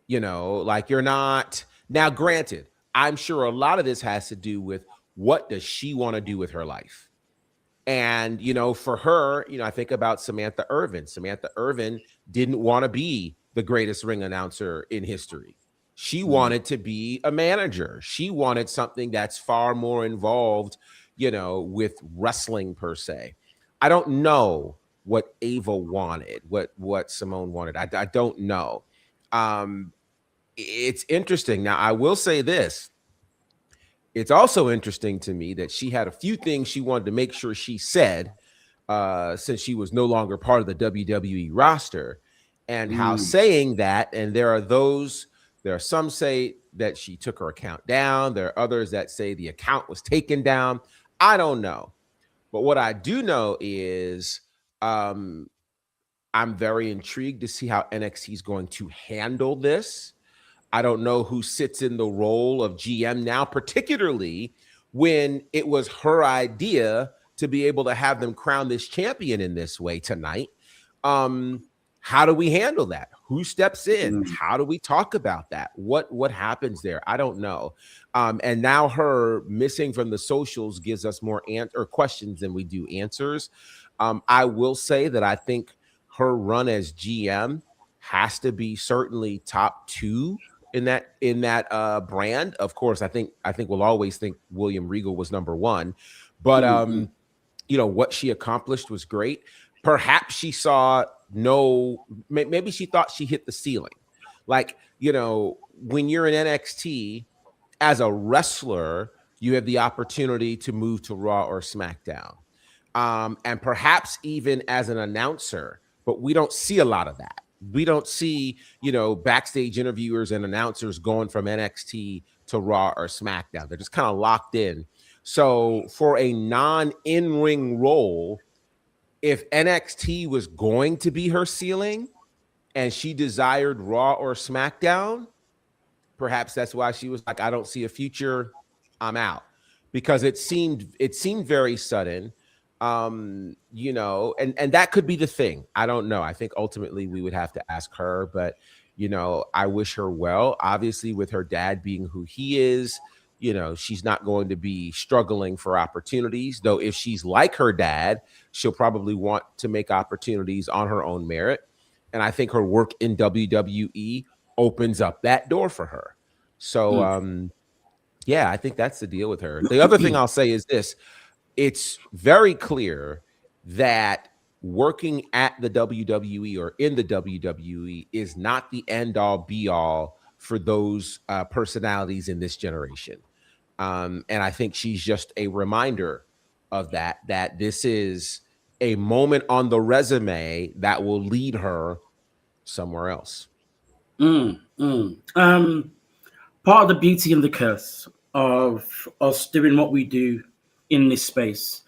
[SPEAKER 2] like you're not. Now, granted, I'm sure a lot of this has to do with what does she want to do with her life? And, for her, I think about Samantha Irvin. Samantha Irvin didn't want to be the greatest ring announcer in history. She wanted to be a manager. She wanted something that's far more involved, with wrestling per se. I don't know what Ava wanted, what Simone wanted. I don't know. it's interesting. Now, I will say this. It's also interesting to me that she had a few things she wanted to make sure she said since she was no longer part of the WWE roster, and how saying that, and there are some say that she took her account down. There are others that say the account was taken down. I don't know. But what I do know is I'm very intrigued to see how NXT is going to handle this. I don't know who sits in the role of GM now, particularly when it was her idea to be able to have them crown this champion in this way tonight. How do we handle that? Who steps in? How do we talk about that? What happens there? I don't know. And now her missing from the socials gives us more questions than we do answers. I will say that I think her run as GM has to be certainly top 2 in that brand. Of course, I think we'll always think William Regal was number 1, but you know, what she accomplished was great. Perhaps she saw maybe she thought she hit the ceiling. Like, you know, when you're in NXT as a wrestler, you have the opportunity to move to Raw or SmackDown, and perhaps even as an announcer, but we don't see a lot of that. We don't see, you know, backstage interviewers and announcers going from NXT to Raw or SmackDown. They're just kind of locked in. So for a non-in-ring role, if NXT was going to be her ceiling and she desired Raw or SmackDown, perhaps that's why she was like, I don't see a future, I'm out. Because it seemed very sudden. You know, and that could be the thing. I don't know. I think ultimately we would have to ask her, but you know, I wish her well. Obviously, with her dad being who he is, you know, she's not going to be struggling for opportunities, though if she's like her dad, she'll probably want to make opportunities on her own merit. And I think her work in WWE opens up that door for her. So yeah, I think that's the deal with her. The other thing I'll say is this. It's very clear that working at the WWE or in the WWE is not the end all be all for those personalities in this generation. And I think she's just a reminder of that this is a moment on the resume that will lead her somewhere else.
[SPEAKER 1] Part of the beauty and the curse of us doing what we do in this space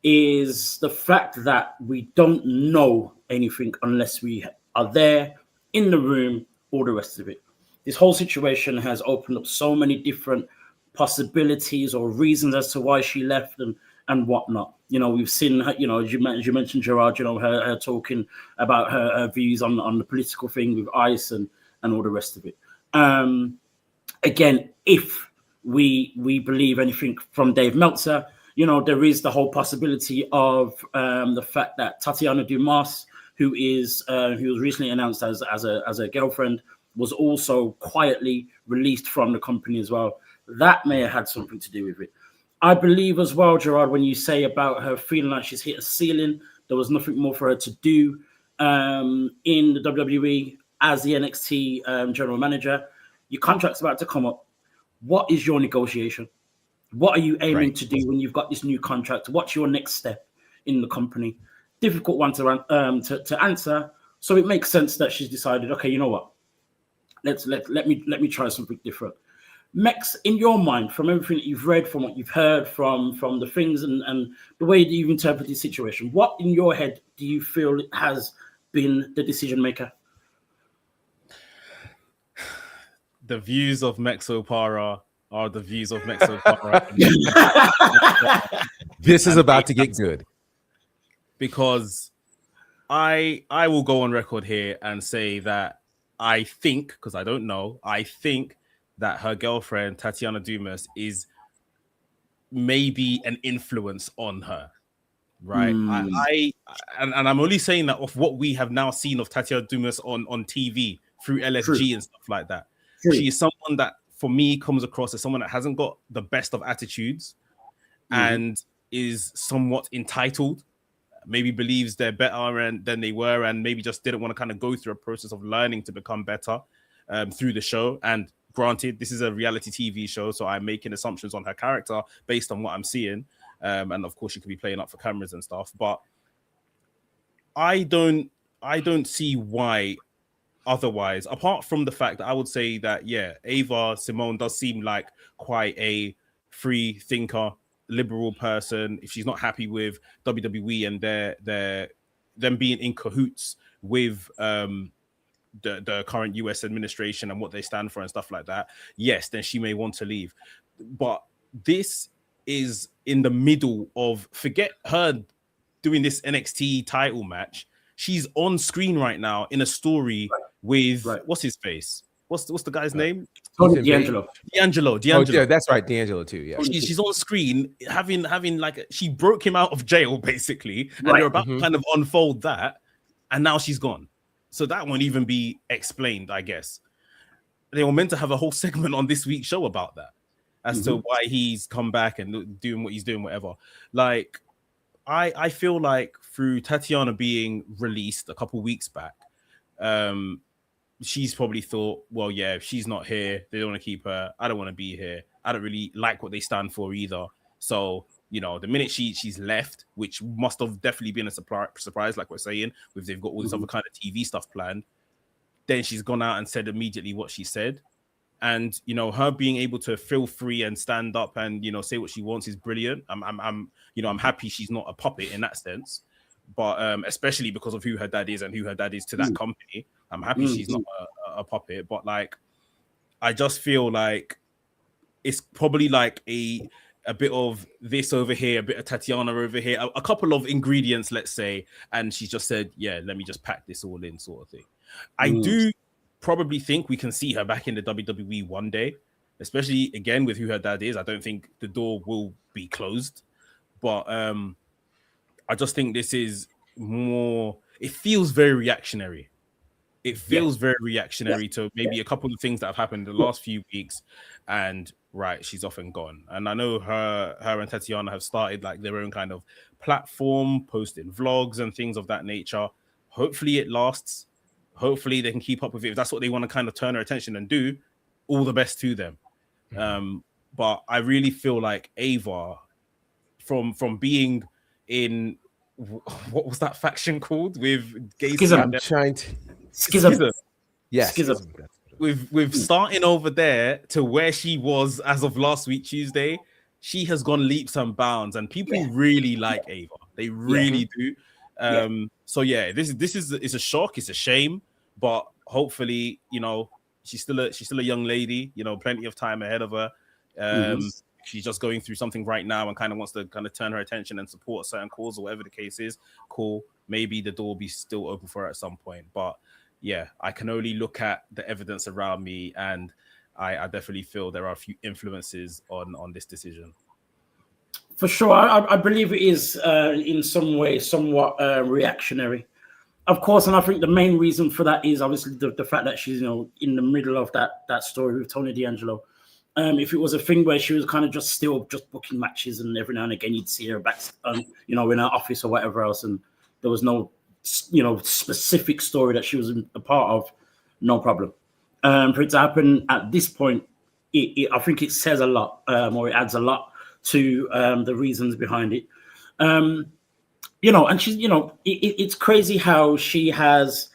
[SPEAKER 1] is the fact that we don't know anything unless we are there in the room, all the rest of it. This whole situation has opened up so many different possibilities or reasons as to why she left and whatnot. You know, we've seen her, you know, as you mentioned, Gerard, you know, her talking about her views on the political thing with ICE and all the rest of it. Again, if we believe anything from Dave Meltzer, you know, there is the whole possibility of the fact that Tatiana Dumas, who was recently announced as a girlfriend, was also quietly released from the company as well. That may have had something to do with it. I believe as well, Gerard, when you say about her feeling like she's hit a ceiling, there was nothing more for her to do in the WWE as the NXT general manager. Your contract's about to come up. What is your negotiation? What are you aiming to do when you've got this new contract? What's your next step in the company? Difficult one to answer. So it makes sense that she's decided, okay, you know what? Let me try something different. Mex, in your mind, from everything that you've read, from what you've heard, from the things and the way that you've interpreted the situation, what in your head do you feel has been the decision maker?
[SPEAKER 3] The views of Mexo Para are the views of Mexo Para.
[SPEAKER 2] This is about to get good.
[SPEAKER 3] Because I will go on record here and say that I think, because I don't know, I think that her girlfriend, Tatiana Dumas, is maybe an influence on her, right? And I'm only saying that of what we have now seen of Tatiana Dumas on TV through LSG and stuff like that. She is someone that, for me, comes across as someone that hasn't got the best of attitudes and is somewhat entitled, maybe believes they're better than they were, and maybe just didn't want to kind of go through a process of learning to become better. through the show. And granted, this is a reality TV show, so I'm making assumptions on her character based on what I'm seeing. And of course, she could be playing up for cameras and stuff. But I don't see why otherwise, apart from the fact that I would say that, yeah, Ava Simone does seem like quite a free thinker, liberal person. If she's not happy with WWE and them being in cahoots with the current US administration and what they stand for and stuff like that, yes, then she may want to leave. But this is in the middle of, forget her doing this NXT title match. She's on screen right now in a story with what's his face? What's the guy's name?
[SPEAKER 1] D'Angelo.
[SPEAKER 2] Oh, yeah, that's right, D'Angelo too. Yeah,
[SPEAKER 3] she's on screen having like she broke him out of jail basically, and they're about to kind of unfold that, and now she's gone. So that won't even be explained, I guess. They were meant to have a whole segment on this week's show about that, as to why he's come back and doing what he's doing, whatever. Like, I feel like through Tatiana being released a couple weeks back, she's probably thought, well, yeah, if she's not here, they don't want to keep her. I don't want to be here. I don't really like what they stand for either. So, you know, the minute she's left, which must have definitely been a surprise, like we're saying, with they've got all this other kind of TV stuff planned, then she's gone out and said immediately what she said. And, you know, her being able to feel free and stand up and, you know, say what she wants is brilliant. I'm happy she's not a puppet in that sense. But especially because of who her dad is and who her dad is to that company, I'm happy she's not a puppet. But like, I just feel like it's probably like a bit of this over here, a bit of Tatiana over here, a couple of ingredients, let's say, and she just said, yeah, let me just pack this all in, sort of thing. I do probably think we can see her back in the WWE one day, especially again with who her dad is. I don't think the door will be closed, but I just think this is more, it feels very reactionary. It feels very reactionary to maybe a couple of things that have happened in the last few weeks, and right, she's off and gone. And I know her and Tatiana have started like their own kind of platform, posting vlogs and things of that nature. Hopefully it lasts. Hopefully they can keep up with it. If that's what they want to kind of turn their attention and do, all the best to them. But I really feel like Ava, from being in, what was that faction called with Gacy?
[SPEAKER 1] Schism.
[SPEAKER 2] Yes.
[SPEAKER 1] Schism.
[SPEAKER 3] With starting over there to where she was as of last week, Tuesday, she has gone leaps and bounds, and people really like Ava. They really do. So yeah, this is it's a shock, it's a shame, but hopefully, you know, she's still a young lady, you know, plenty of time ahead of her. She's just going through something right now and kind of wants to kind of turn her attention and support a certain cause or whatever the case is. Cool. Maybe the door will be still open for her at some point. But yeah, I can only look at the evidence around me, and I definitely feel there are a few influences on this decision.
[SPEAKER 1] For sure. I believe it is in some way somewhat reactionary. Of course, and I think the main reason for that is obviously the fact that she's, you know, in the middle of that story with Tony D'Angelo. If it was a thing where she was kind of just booking matches, and every now and again you'd see her back, you know, in her office or whatever else, and there was no, you know, specific story that she was a part of, no problem. For it to happen at this point, I think it says a lot, or it adds a lot to the reasons behind it. You know, and she's, you know, it's crazy how she has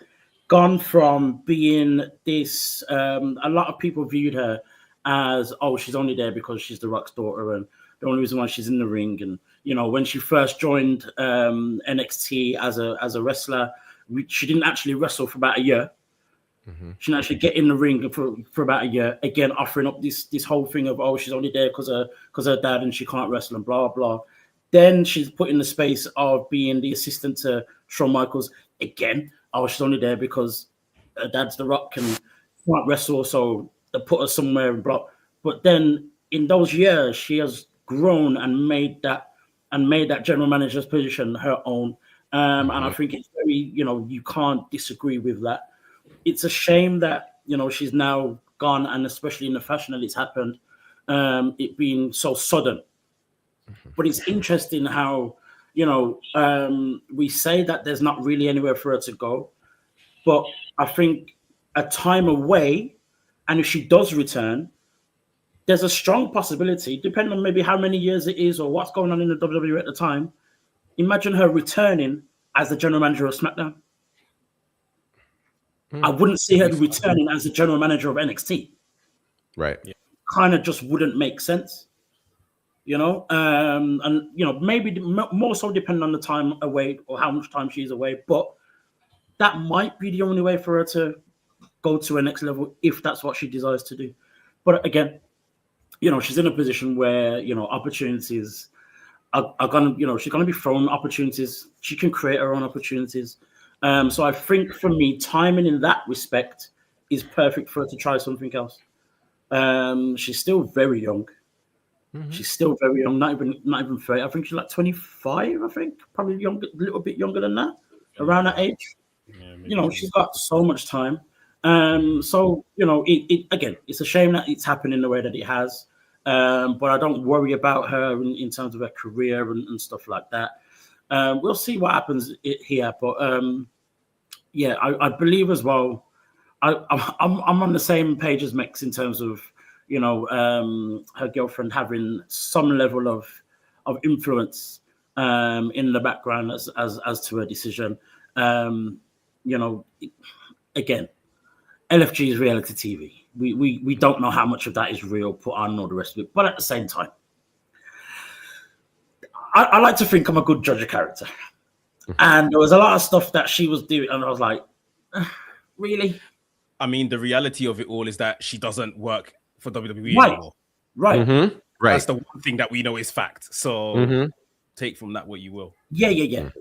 [SPEAKER 1] gone from being this. A lot of people viewed her as, oh, she's only there because she's The Rock's daughter, and the only reason why she's in the ring. And you know, when she first joined NXT as a wrestler, she didn't actually wrestle for about a year. She didn't actually get in the ring for about a year. Again, offering up this whole thing of, oh, she's only there because her dad and she can't wrestle and blah blah. Then she's put in the space of being the assistant to Shawn Michaels. Again, oh, she's only there because her dad's The Rock and can't wrestle, so they put her somewhere and blah. But then in those years, she has grown and made that general manager's position her own. And I think it's very, you know, you can't disagree with that. It's a shame that, you know, she's now gone, and especially in the fashion that it's happened, it being so sudden. But it's interesting how, you know, we say that there's not really anywhere for her to go, but I think a time away And if she does return, there's a strong possibility, depending on maybe how many years it is or what's going on in the WWE at the time. Imagine her returning as the general manager of SmackDown. I wouldn't see her returning as the general manager of NXT.
[SPEAKER 2] Right.
[SPEAKER 3] Yeah.
[SPEAKER 1] Kind of just wouldn't make sense, you know. And you know, maybe more so depending on the time away or how much time she's away. But that might be the only way for her to go to a next level if that's what she desires to do. But again, you know, she's in a position where, you know, opportunities are gonna, you know, she's gonna be thrown opportunities. She can create her own opportunities. So I think for me, timing in that respect is perfect for her to try something else. She's still very young. She's still very young, not even 30. I think she's like 25, I think. Probably younger, a little bit younger than that, around that age.
[SPEAKER 3] Yeah,
[SPEAKER 1] You know, she's got so much time. So, you know, again, it's a shame that it's happened in the way that it has. But I don't worry about her in terms of her career and stuff like that. We'll see what happens here. But yeah, I believe as well. I'm on the same page as Mex in terms of, you know, her girlfriend having some level of influence in the background as to her decision. You know, again, LFG is reality TV. We don't know how much of that is real, put on, all the rest of it. But at the same time, I like to think I'm a good judge of character. And there was a lot of stuff that she was doing, and I was like, really?
[SPEAKER 3] I mean, the reality of it all is that she doesn't work for WWE
[SPEAKER 1] Right.
[SPEAKER 3] anymore.
[SPEAKER 1] Right.
[SPEAKER 2] Right.
[SPEAKER 3] That's the one thing that we know is fact. So take from that what you will.
[SPEAKER 1] Yeah.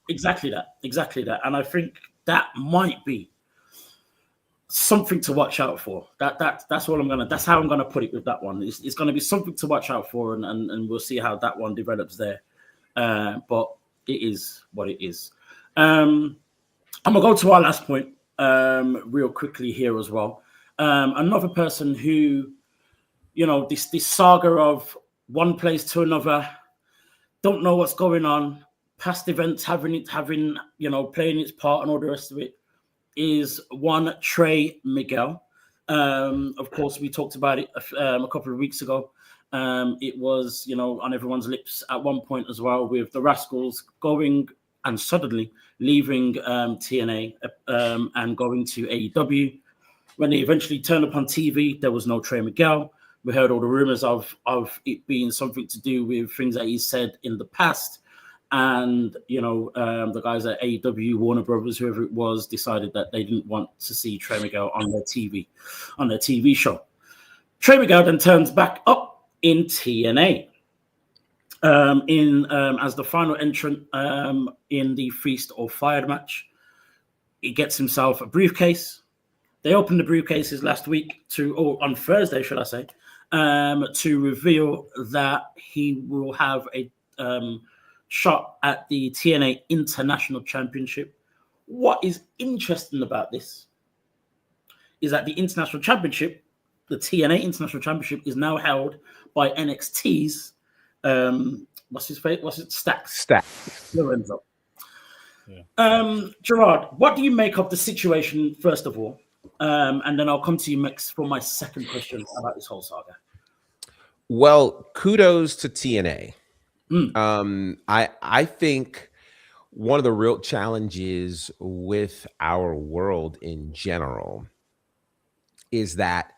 [SPEAKER 1] Exactly that. And I think that might be something to watch out for. That's all I'm gonna. That's how I'm gonna put it with that one. It's gonna be something to watch out for, and we'll see how that one develops there. But it is what it is. I'm gonna go to our last point real quickly here as well. Another person who, you know, this saga of one place to another, don't know what's going on, past events having you know, playing its part and all the rest of it, is one TREY Miguel. Of course, we talked about it a couple of weeks ago. It was, you know, on everyone's lips at one point as well, with the Rascals going and suddenly leaving TNA and going to AEW. When they eventually turned up on TV, there was no TREY Miguel. We heard all the rumors of it being something to do with things that he said in the past. And, you know, the guys at AEW, Warner Brothers, whoever it was, decided that they didn't want to see TREY Miguel on their TV show. TREY Miguel then turns back up in TNA as the final entrant in the Feast or Fired match. He gets himself a briefcase. They opened the briefcases last week on Thursday, should I say, to reveal that he will have a shot at the TNA International Championship. What is interesting about this is that the International Championship, the TNA International Championship, is now held by NXT's Stacks Lorenzo. Yeah. Gerard, what do you make of the situation, first of all? And then I'll come to you, Max, for my second question about this whole saga.
[SPEAKER 2] Well, kudos to TNA. I think one of the real challenges with our world in general is that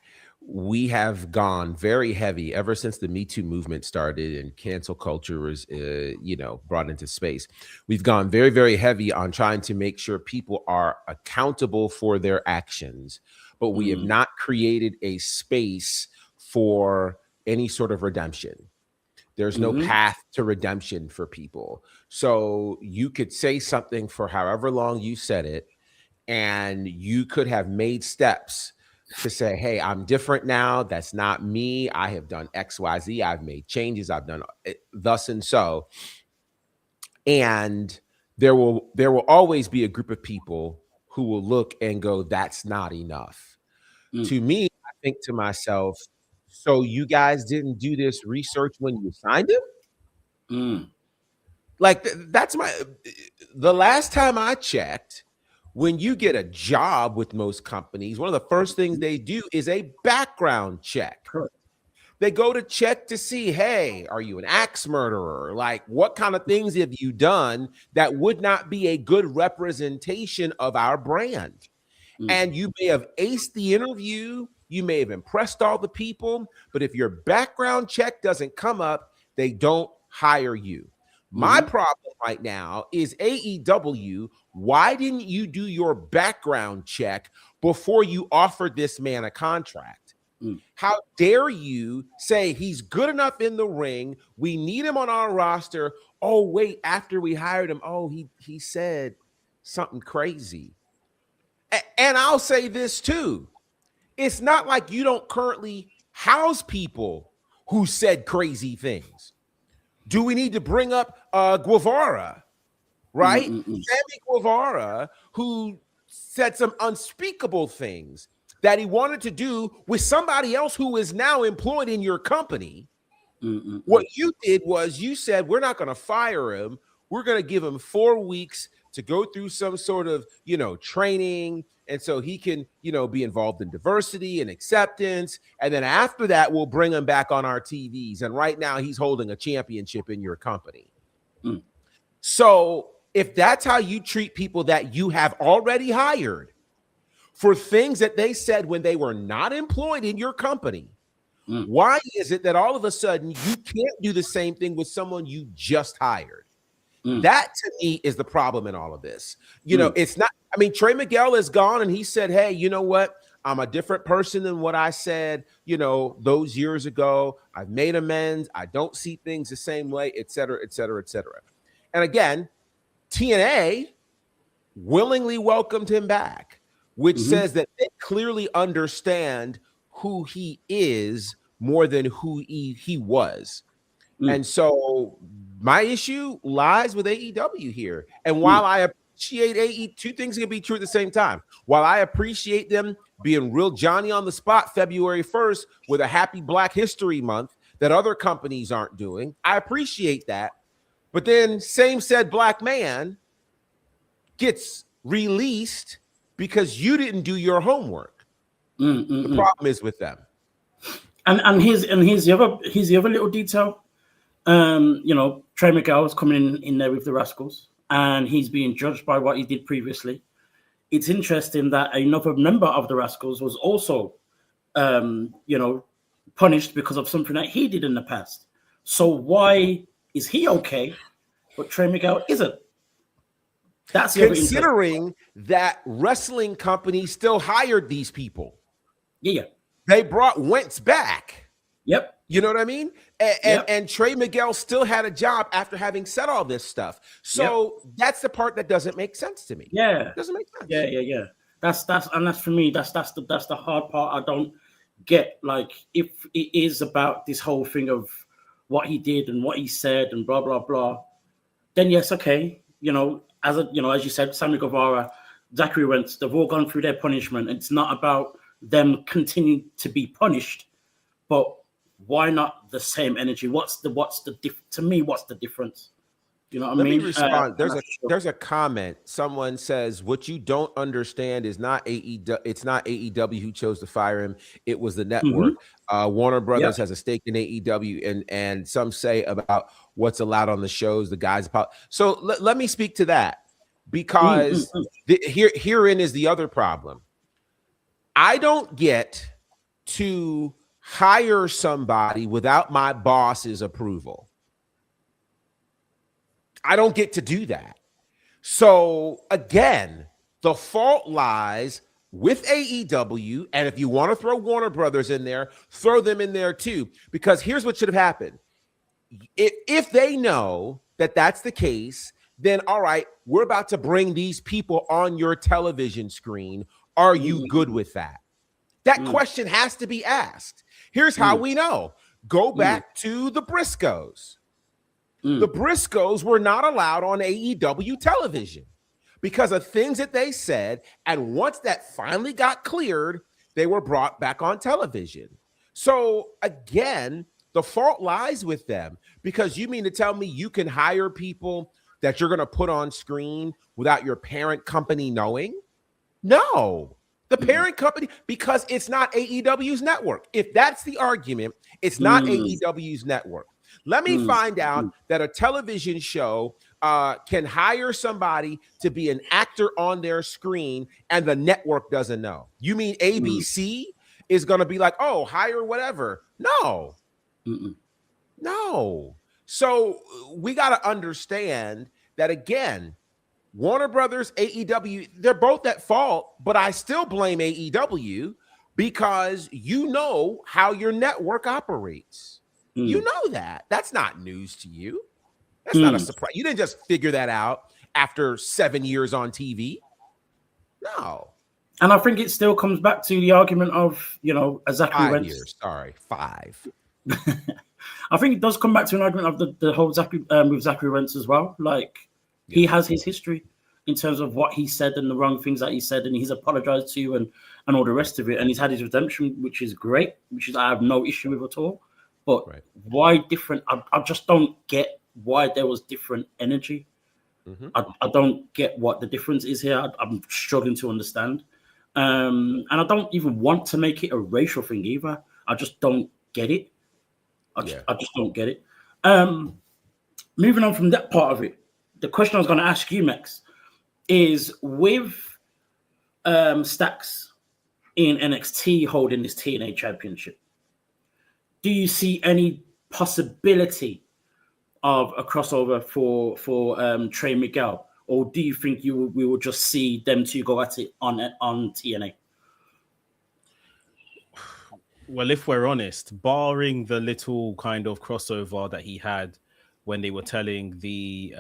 [SPEAKER 2] we have gone very heavy ever since the Me Too movement started and cancel culture was, you know, brought into space. We've gone very, very heavy on trying to make sure people are accountable for their actions, but we have not created a space for any sort of redemption. There's no path to redemption for people. So you could say something for however long you said it, and you could have made steps to say, hey, I'm different now. That's not me. I have done X, Y, Z. I've made changes. I've done thus and so. And there will always be a group of people who will look and go, that's not enough. To me, I think to myself, so you guys didn't do this research when you signed him? Like that's the last time I checked, when you get a job with most companies, one of the first things they do is a background check.
[SPEAKER 1] Correct.
[SPEAKER 2] They go to check to see, hey, are you an axe murderer? Like, what kind of things have you done that would not be a good representation of our brand? And you may have aced the interview, you may have impressed all the people, but if your background check doesn't come up, they don't hire you. My problem right now is AEW, why didn't you do your background check before you offered this man a contract? How dare you say he's good enough in the ring, we need him on our roster. Oh, wait, after we hired him, oh, he said something crazy. And I'll say this too. It's not like you don't currently house people who said crazy things. Do we need to bring up Guevara, right? Sammy Guevara, who said some unspeakable things that he wanted to do with somebody else who is now employed in your company. What you did was you said, we're not going to fire him. We're going to give him 4 weeks to go through some sort of, training. And so he can, be involved in diversity and acceptance. And then after that, we'll bring him back on our TVs. And right now he's holding a championship in your company. So if that's how you treat people that you have already hired for things that they said when they were not employed in your company, why is it that all of a sudden you can't do the same thing with someone you just hired? That to me is the problem in all of this. It's not, Trey Miguel is gone and he said, hey, you know what? I'm a different person than what I said, those years ago. I've made amends. I don't see things the same way, et cetera, et cetera, et cetera. And again, TNA willingly welcomed him back, which says that they clearly understand who he is more than who he was. And so my issue lies with AEW here. And while I appreciate two things can be true at the same time. While I appreciate them being real Johnny on the spot February 1st with a happy Black History Month that other companies aren't doing, I appreciate that. But then same said black man gets released because you didn't do your homework. The problem is with them.
[SPEAKER 1] And here's the other little detail. Trey Miguel is coming in there with the Rascals, and he's being judged by what he did previously. It's interesting that another member of the Rascals was also, punished because of something that he did in the past. So why is he okay, but Trey Miguel isn't? That's the
[SPEAKER 2] considering that wrestling companies still hired these people.
[SPEAKER 1] Yeah.
[SPEAKER 2] They brought Wentz back.
[SPEAKER 1] Yep.
[SPEAKER 2] You know what I mean? And Trey Miguel still had a job after having said all this stuff. So that's the part that doesn't make sense to me.
[SPEAKER 1] Yeah.
[SPEAKER 2] It doesn't make sense.
[SPEAKER 1] Yeah. That's for me. That's the hard part. I don't get, like, if it is about this whole thing of what he did and what he said and blah blah blah, then yes, okay. As you said, Sammy Guevara, Zachary Wentz, they've all gone through their punishment. It's not about them continuing to be punished, but why not the same energy? What's the difference? You know what I mean?
[SPEAKER 2] Let me respond. There's a comment. Someone says, what you don't understand is not AEW. It's not AEW who chose to fire him. It was the network. Warner Brothers has a stake in AEW, and some say about what's allowed on the shows, the guys. So let me speak to that, because herein is the other problem. I don't get to hire somebody without my boss's approval. I don't get to do that. So again, the fault lies with AEW. And if you want to throw Warner Brothers in there, throw them in there too. Because here's what should have happened. If they know that that's the case, then all right, we're about to bring these people on your television screen. Are you good with that? That question has to be asked. Here's how we know. Go back to the Briscoes. The Briscoes were not allowed on AEW television because of things that they said. And once that finally got cleared, they were brought back on television. So again, the fault lies with them, because you mean to tell me you can hire people that you're going to put on screen without your parent company knowing? No. The parent company, because it's not AEW's network. If that's the argument, it's not AEW's network. Let me find out that a television show can hire somebody to be an actor on their screen and the network doesn't know. You mean ABC is going to be like, oh, hire whatever? No. No. So we got to understand that, again, Warner Brothers, AEW, they're both at fault, but I still blame AEW because you know how your network operates. You know that. That's not news to you. That's not a surprise. You didn't just figure that out after 7 years on TV. No.
[SPEAKER 1] And I think it still comes back to the argument of, you know, Zachary
[SPEAKER 2] 5
[SPEAKER 1] Wentz.
[SPEAKER 2] years. Sorry, 5.
[SPEAKER 1] I think it does come back to an argument of the whole Zachary with Zachary Wentz as well. Like, he has his history in terms of what he said and the wrong things that he said, and he's apologized to and all the rest of it. And he's had his redemption, which is great, which is I have no issue with at all. But why different? I just don't get why there was different energy. I don't get what the difference is here. I'm struggling to understand. And I don't even want to make it a racial thing either. I just don't get it. I just don't get it. Moving on from that part of it, the question I was going to ask you, Max, is with Stacks in NXT holding this TNA championship, do you see any possibility of a crossover for Trey Miguel, or do you think we will just see them two go at it on TNA?
[SPEAKER 3] Well, if we're honest, barring the little kind of crossover that he had when they were telling the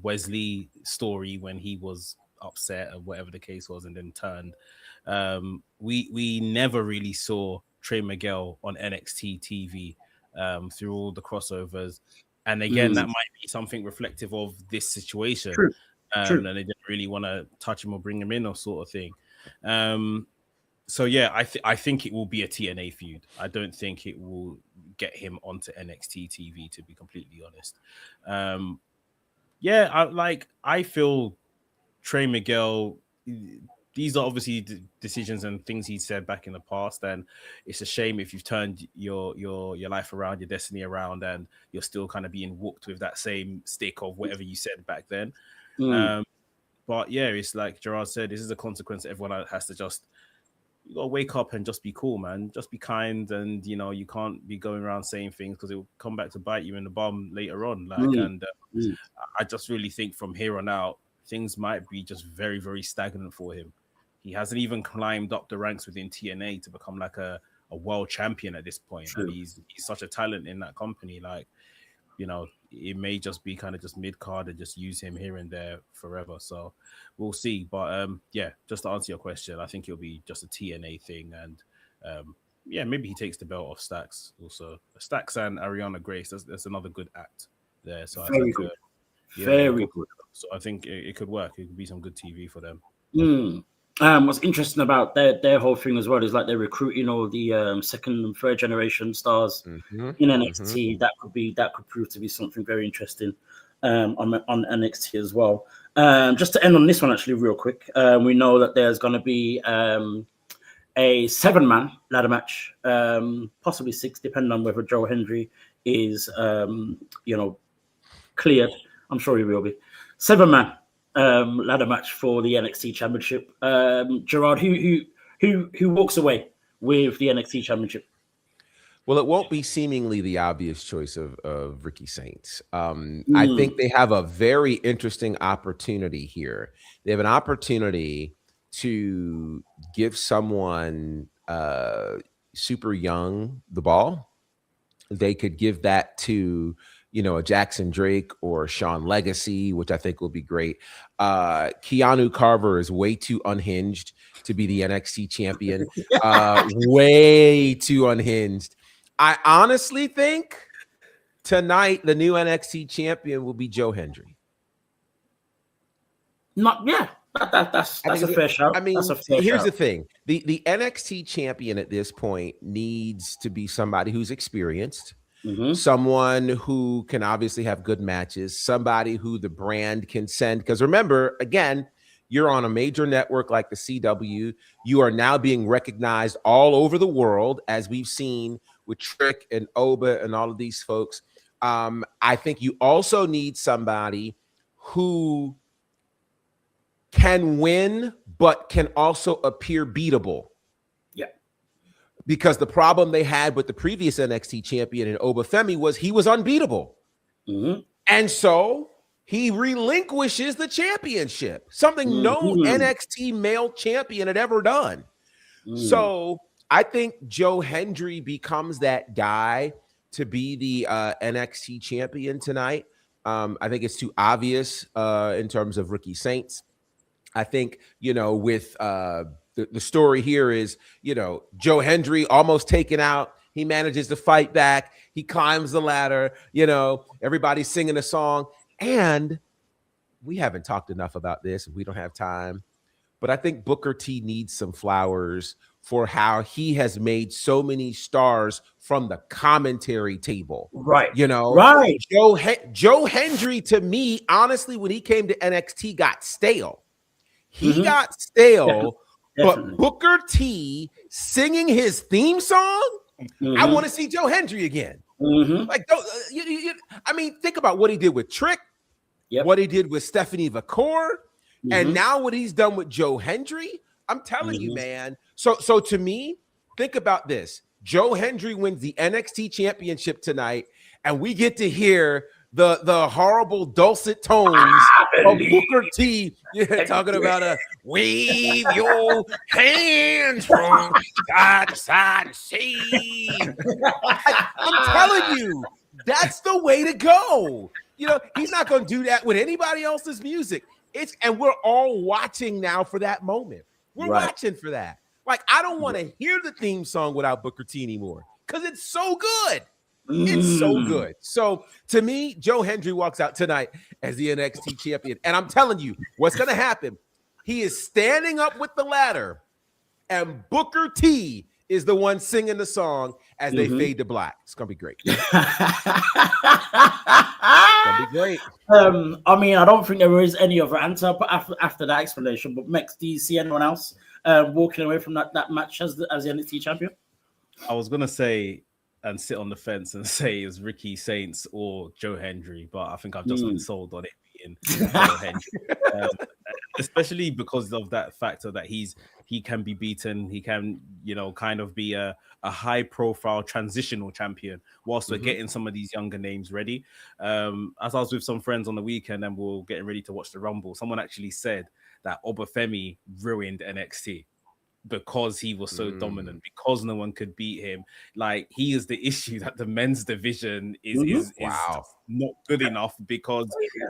[SPEAKER 3] Wesley story when he was upset or whatever the case was and then turned, we never really saw Trey Miguel on NXT TV through all the crossovers. And again, that might be something reflective of this situation.
[SPEAKER 1] True.
[SPEAKER 3] And they didn't really want to touch him or bring him in or sort of thing. So yeah, I think it will be a TNA feud. I don't think it will get him onto NXT TV, to be completely honest. I feel Trey Miguel, these are obviously decisions and things he said back in the past, and it's a shame if you've turned your life around, your destiny around, and you're still kind of being whooped with that same stick of whatever you said back then. But yeah, it's like Gerard said, this is a consequence everyone has to just, you gotta wake up and just be cool, man. Just be kind, and you know, you can't be going around saying things because it will come back to bite you in the bum later on. I just really think from here on out, things might be just very, very stagnant for him. He hasn't even climbed up the ranks within TNA to become like a world champion at this point. And he's such a talent in that company. Like, you know, it may just be kind of just mid-card and just use him here and there forever. So we'll see. But yeah, just to answer your question, I think it'll be just a TNA thing. And yeah, maybe he takes the belt off Stacks also. Stacks and Ariana Grace, that's another good act there. So
[SPEAKER 1] Very good. Very good.
[SPEAKER 3] So I think it could work. It could be some good TV for them.
[SPEAKER 1] What's interesting about their whole thing as well is like they're recruiting all the second and third generation stars in NXT. That could prove to be something very interesting on NXT as well. Just to end on this one, actually, real quick, we know that there's going to be a 7-man ladder match, possibly 6, depending on whether Joe Hendry is cleared. I'm sure he will be. 7-man. Ladder match for the NXT Championship. Gerard, who walks away with the NXT Championship?
[SPEAKER 2] Well, it won't be seemingly the obvious choice of Ricky Saints. I think they have a very interesting opportunity here. They have an opportunity to give someone super young the ball. They could give that to, you know, a Jackson Drake or Sean Legacy, which I think will be great. Keanu Carver is way too unhinged to be the NXT champion. Way too unhinged. I honestly think tonight the new NXT champion will be Joe Hendry.
[SPEAKER 1] That's a fair shout.
[SPEAKER 2] I mean,
[SPEAKER 1] here's
[SPEAKER 2] the thing. The NXT champion at this point needs to be somebody who's experienced. Someone who can obviously have good matches, somebody who the brand can send. Because remember, again, You're on a major network like the CW. You are now being recognized all over the world, as we've seen with Trick and Oba and all of these folks. I think you also need somebody who can win, but can also appear beatable.
[SPEAKER 1] Yeah.
[SPEAKER 2] Because the problem they had with the previous NXT champion in OBA FEMI was he was unbeatable.
[SPEAKER 1] Mm-hmm.
[SPEAKER 2] And so he relinquishes the championship, something no NXT male champion had ever done. So I think Joe Hendry becomes that guy to be the NXT champion tonight. I think it's too obvious in terms of Ricky Saints. I think, with the story here is, Joe Hendry almost taken out. He manages to fight back. He climbs the ladder. Everybody's singing a song. And we haven't talked enough about this. We don't have time. But I think Booker T needs some flowers for how he has made so many stars from the commentary table.
[SPEAKER 1] Right.
[SPEAKER 2] Right. Joe Hendry, to me, honestly, when he came to NXT, got stale. He got stale, but Booker T singing his theme song, I want to see Joe Hendry again. Like, I mean, think about what he did with Trick, what he did with Stephanie Vacour, and now what he's done with Joe Hendry. I'm telling you, man. So to me, think about this. Joe Hendry wins the NXT championship tonight, and we get to hear the horrible dulcet tones of Booker T talking about wave your hands from side to side and see. I'm telling you, that's the way to go. He's not going to do that with anybody else's music. And we're all watching now for that moment. We're watching for that. Like, I don't want to hear the theme song without Booker T anymore because it's so good. It's so good. So to me, Joe Hendry walks out tonight as the NXT champion. And I'm telling you, what's going to happen? He is standing up with the ladder, and Booker T is the one singing the song as they fade to black. It's going to be great. It's going to be great.
[SPEAKER 1] I mean, I don't think there is any other answer after that explanation. But Mex, do you see anyone else walking away from that match as the NXT champion?
[SPEAKER 3] I was going to say and sit on the fence and say it was Ricky Saints or Joe Hendry, but I think I've just been sold on it being Joe Hendry, especially because of that factor that he can be beaten. He can, kind of be a high-profile transitional champion whilst we're getting some of these younger names ready. As I was with some friends on the weekend and we're getting ready to watch the Rumble, someone actually said that OBA FEMI ruined NXT. Because he was so dominant, because no one could beat him. Like, he is the issue that the men's division is not good enough because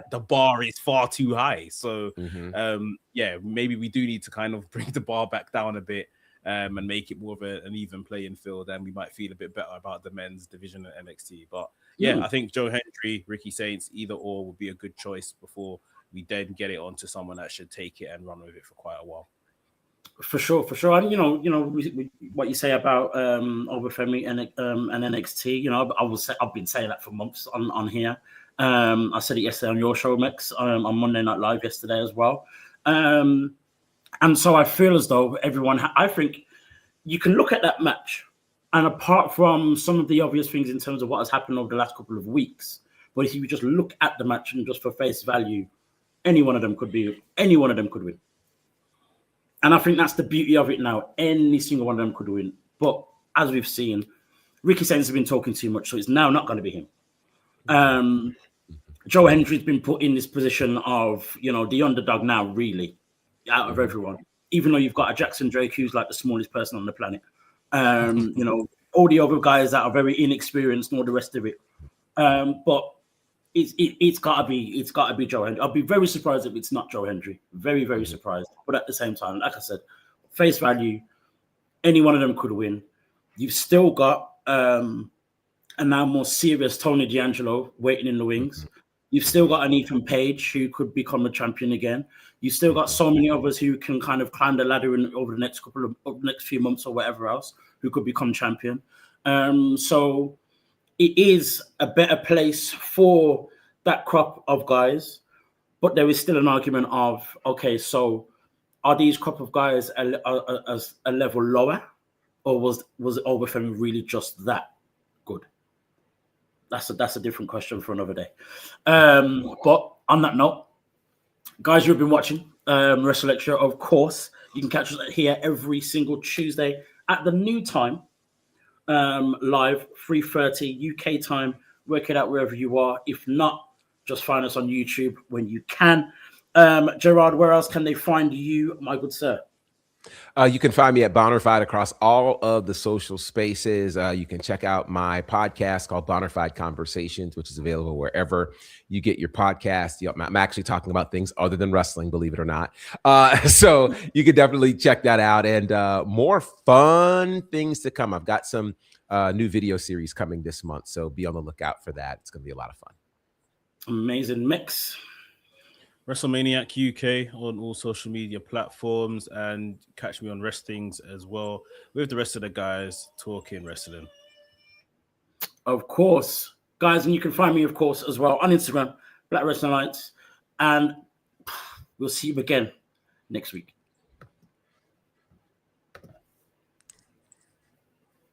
[SPEAKER 3] the bar is far too high. So, maybe we do need to kind of bring the bar back down a bit and make it more of an even playing field, and we might feel a bit better about the men's division at NXT. But I think Joe Hendry, Ricky Saints, either or would be a good choice before we then get it onto someone that should take it and run with it for quite a while.
[SPEAKER 1] For sure. And what you say about OBA FEMI and NXT. I've been saying that for months on here. I said it yesterday on your show, Mex, on Monday Night Live yesterday as well. And so I feel as though I think you can look at that match, and apart from some of the obvious things in terms of what has happened over the last couple of weeks, but if you just look at the match and just for face value, any one of them could win. And I think that's the beauty of it now. Any single one of them could win. But as we've seen, Ricky Saints has been talking too much, so it's now not going to be him. Joe Hendry's been put in this position of, the underdog now, really, out of everyone. Even though you've got a Jackson Drake, who's like the smallest person on the planet. All the other guys that are very inexperienced and all the rest of it. But it's gotta be Joe Hendry. I'll be very surprised if it's not Joe Hendry. Very, very surprised. But at the same time, like I said, face value, any one of them could win. You've still got a now more serious Tony D'Angelo waiting in the wings. You've still got an Ethan Page who could become a champion again. You've still got so many others who can kind of climb the ladder over the next few months or whatever else, who could become champion. So it is a better place for that crop of guys. But there is still an argument of, okay, so are these crop of guys a level lower, or was OBA FEMI really just that good? That's a different question for another day. But on that note, guys, you've been watching WrstlXtra, of course. You can catch us here every single Tuesday at the new time, live, 3:30 UK time. Work it out wherever you are. If not, just find us on YouTube when you can. Gerard, where else can they find you, my good sir?
[SPEAKER 2] You can find me at Bonafide across all of the social spaces. You can check out my podcast called Bonafide Conversations, which is available wherever you get your podcast. I'm actually talking about things other than wrestling, believe it or not. So you can definitely check that out, and more fun things to come. I've got some new video series coming this month, so be on the lookout for that. It's going to be a lot of fun.
[SPEAKER 1] Amazing mix.
[SPEAKER 3] WrestleManiac UK on all social media platforms, and catch me on Wrestlings as well with the rest of the guys talking wrestling.
[SPEAKER 1] Of course, guys, and you can find me, of course, as well on Instagram, Black Wrestling Lights, and we'll see you again next week.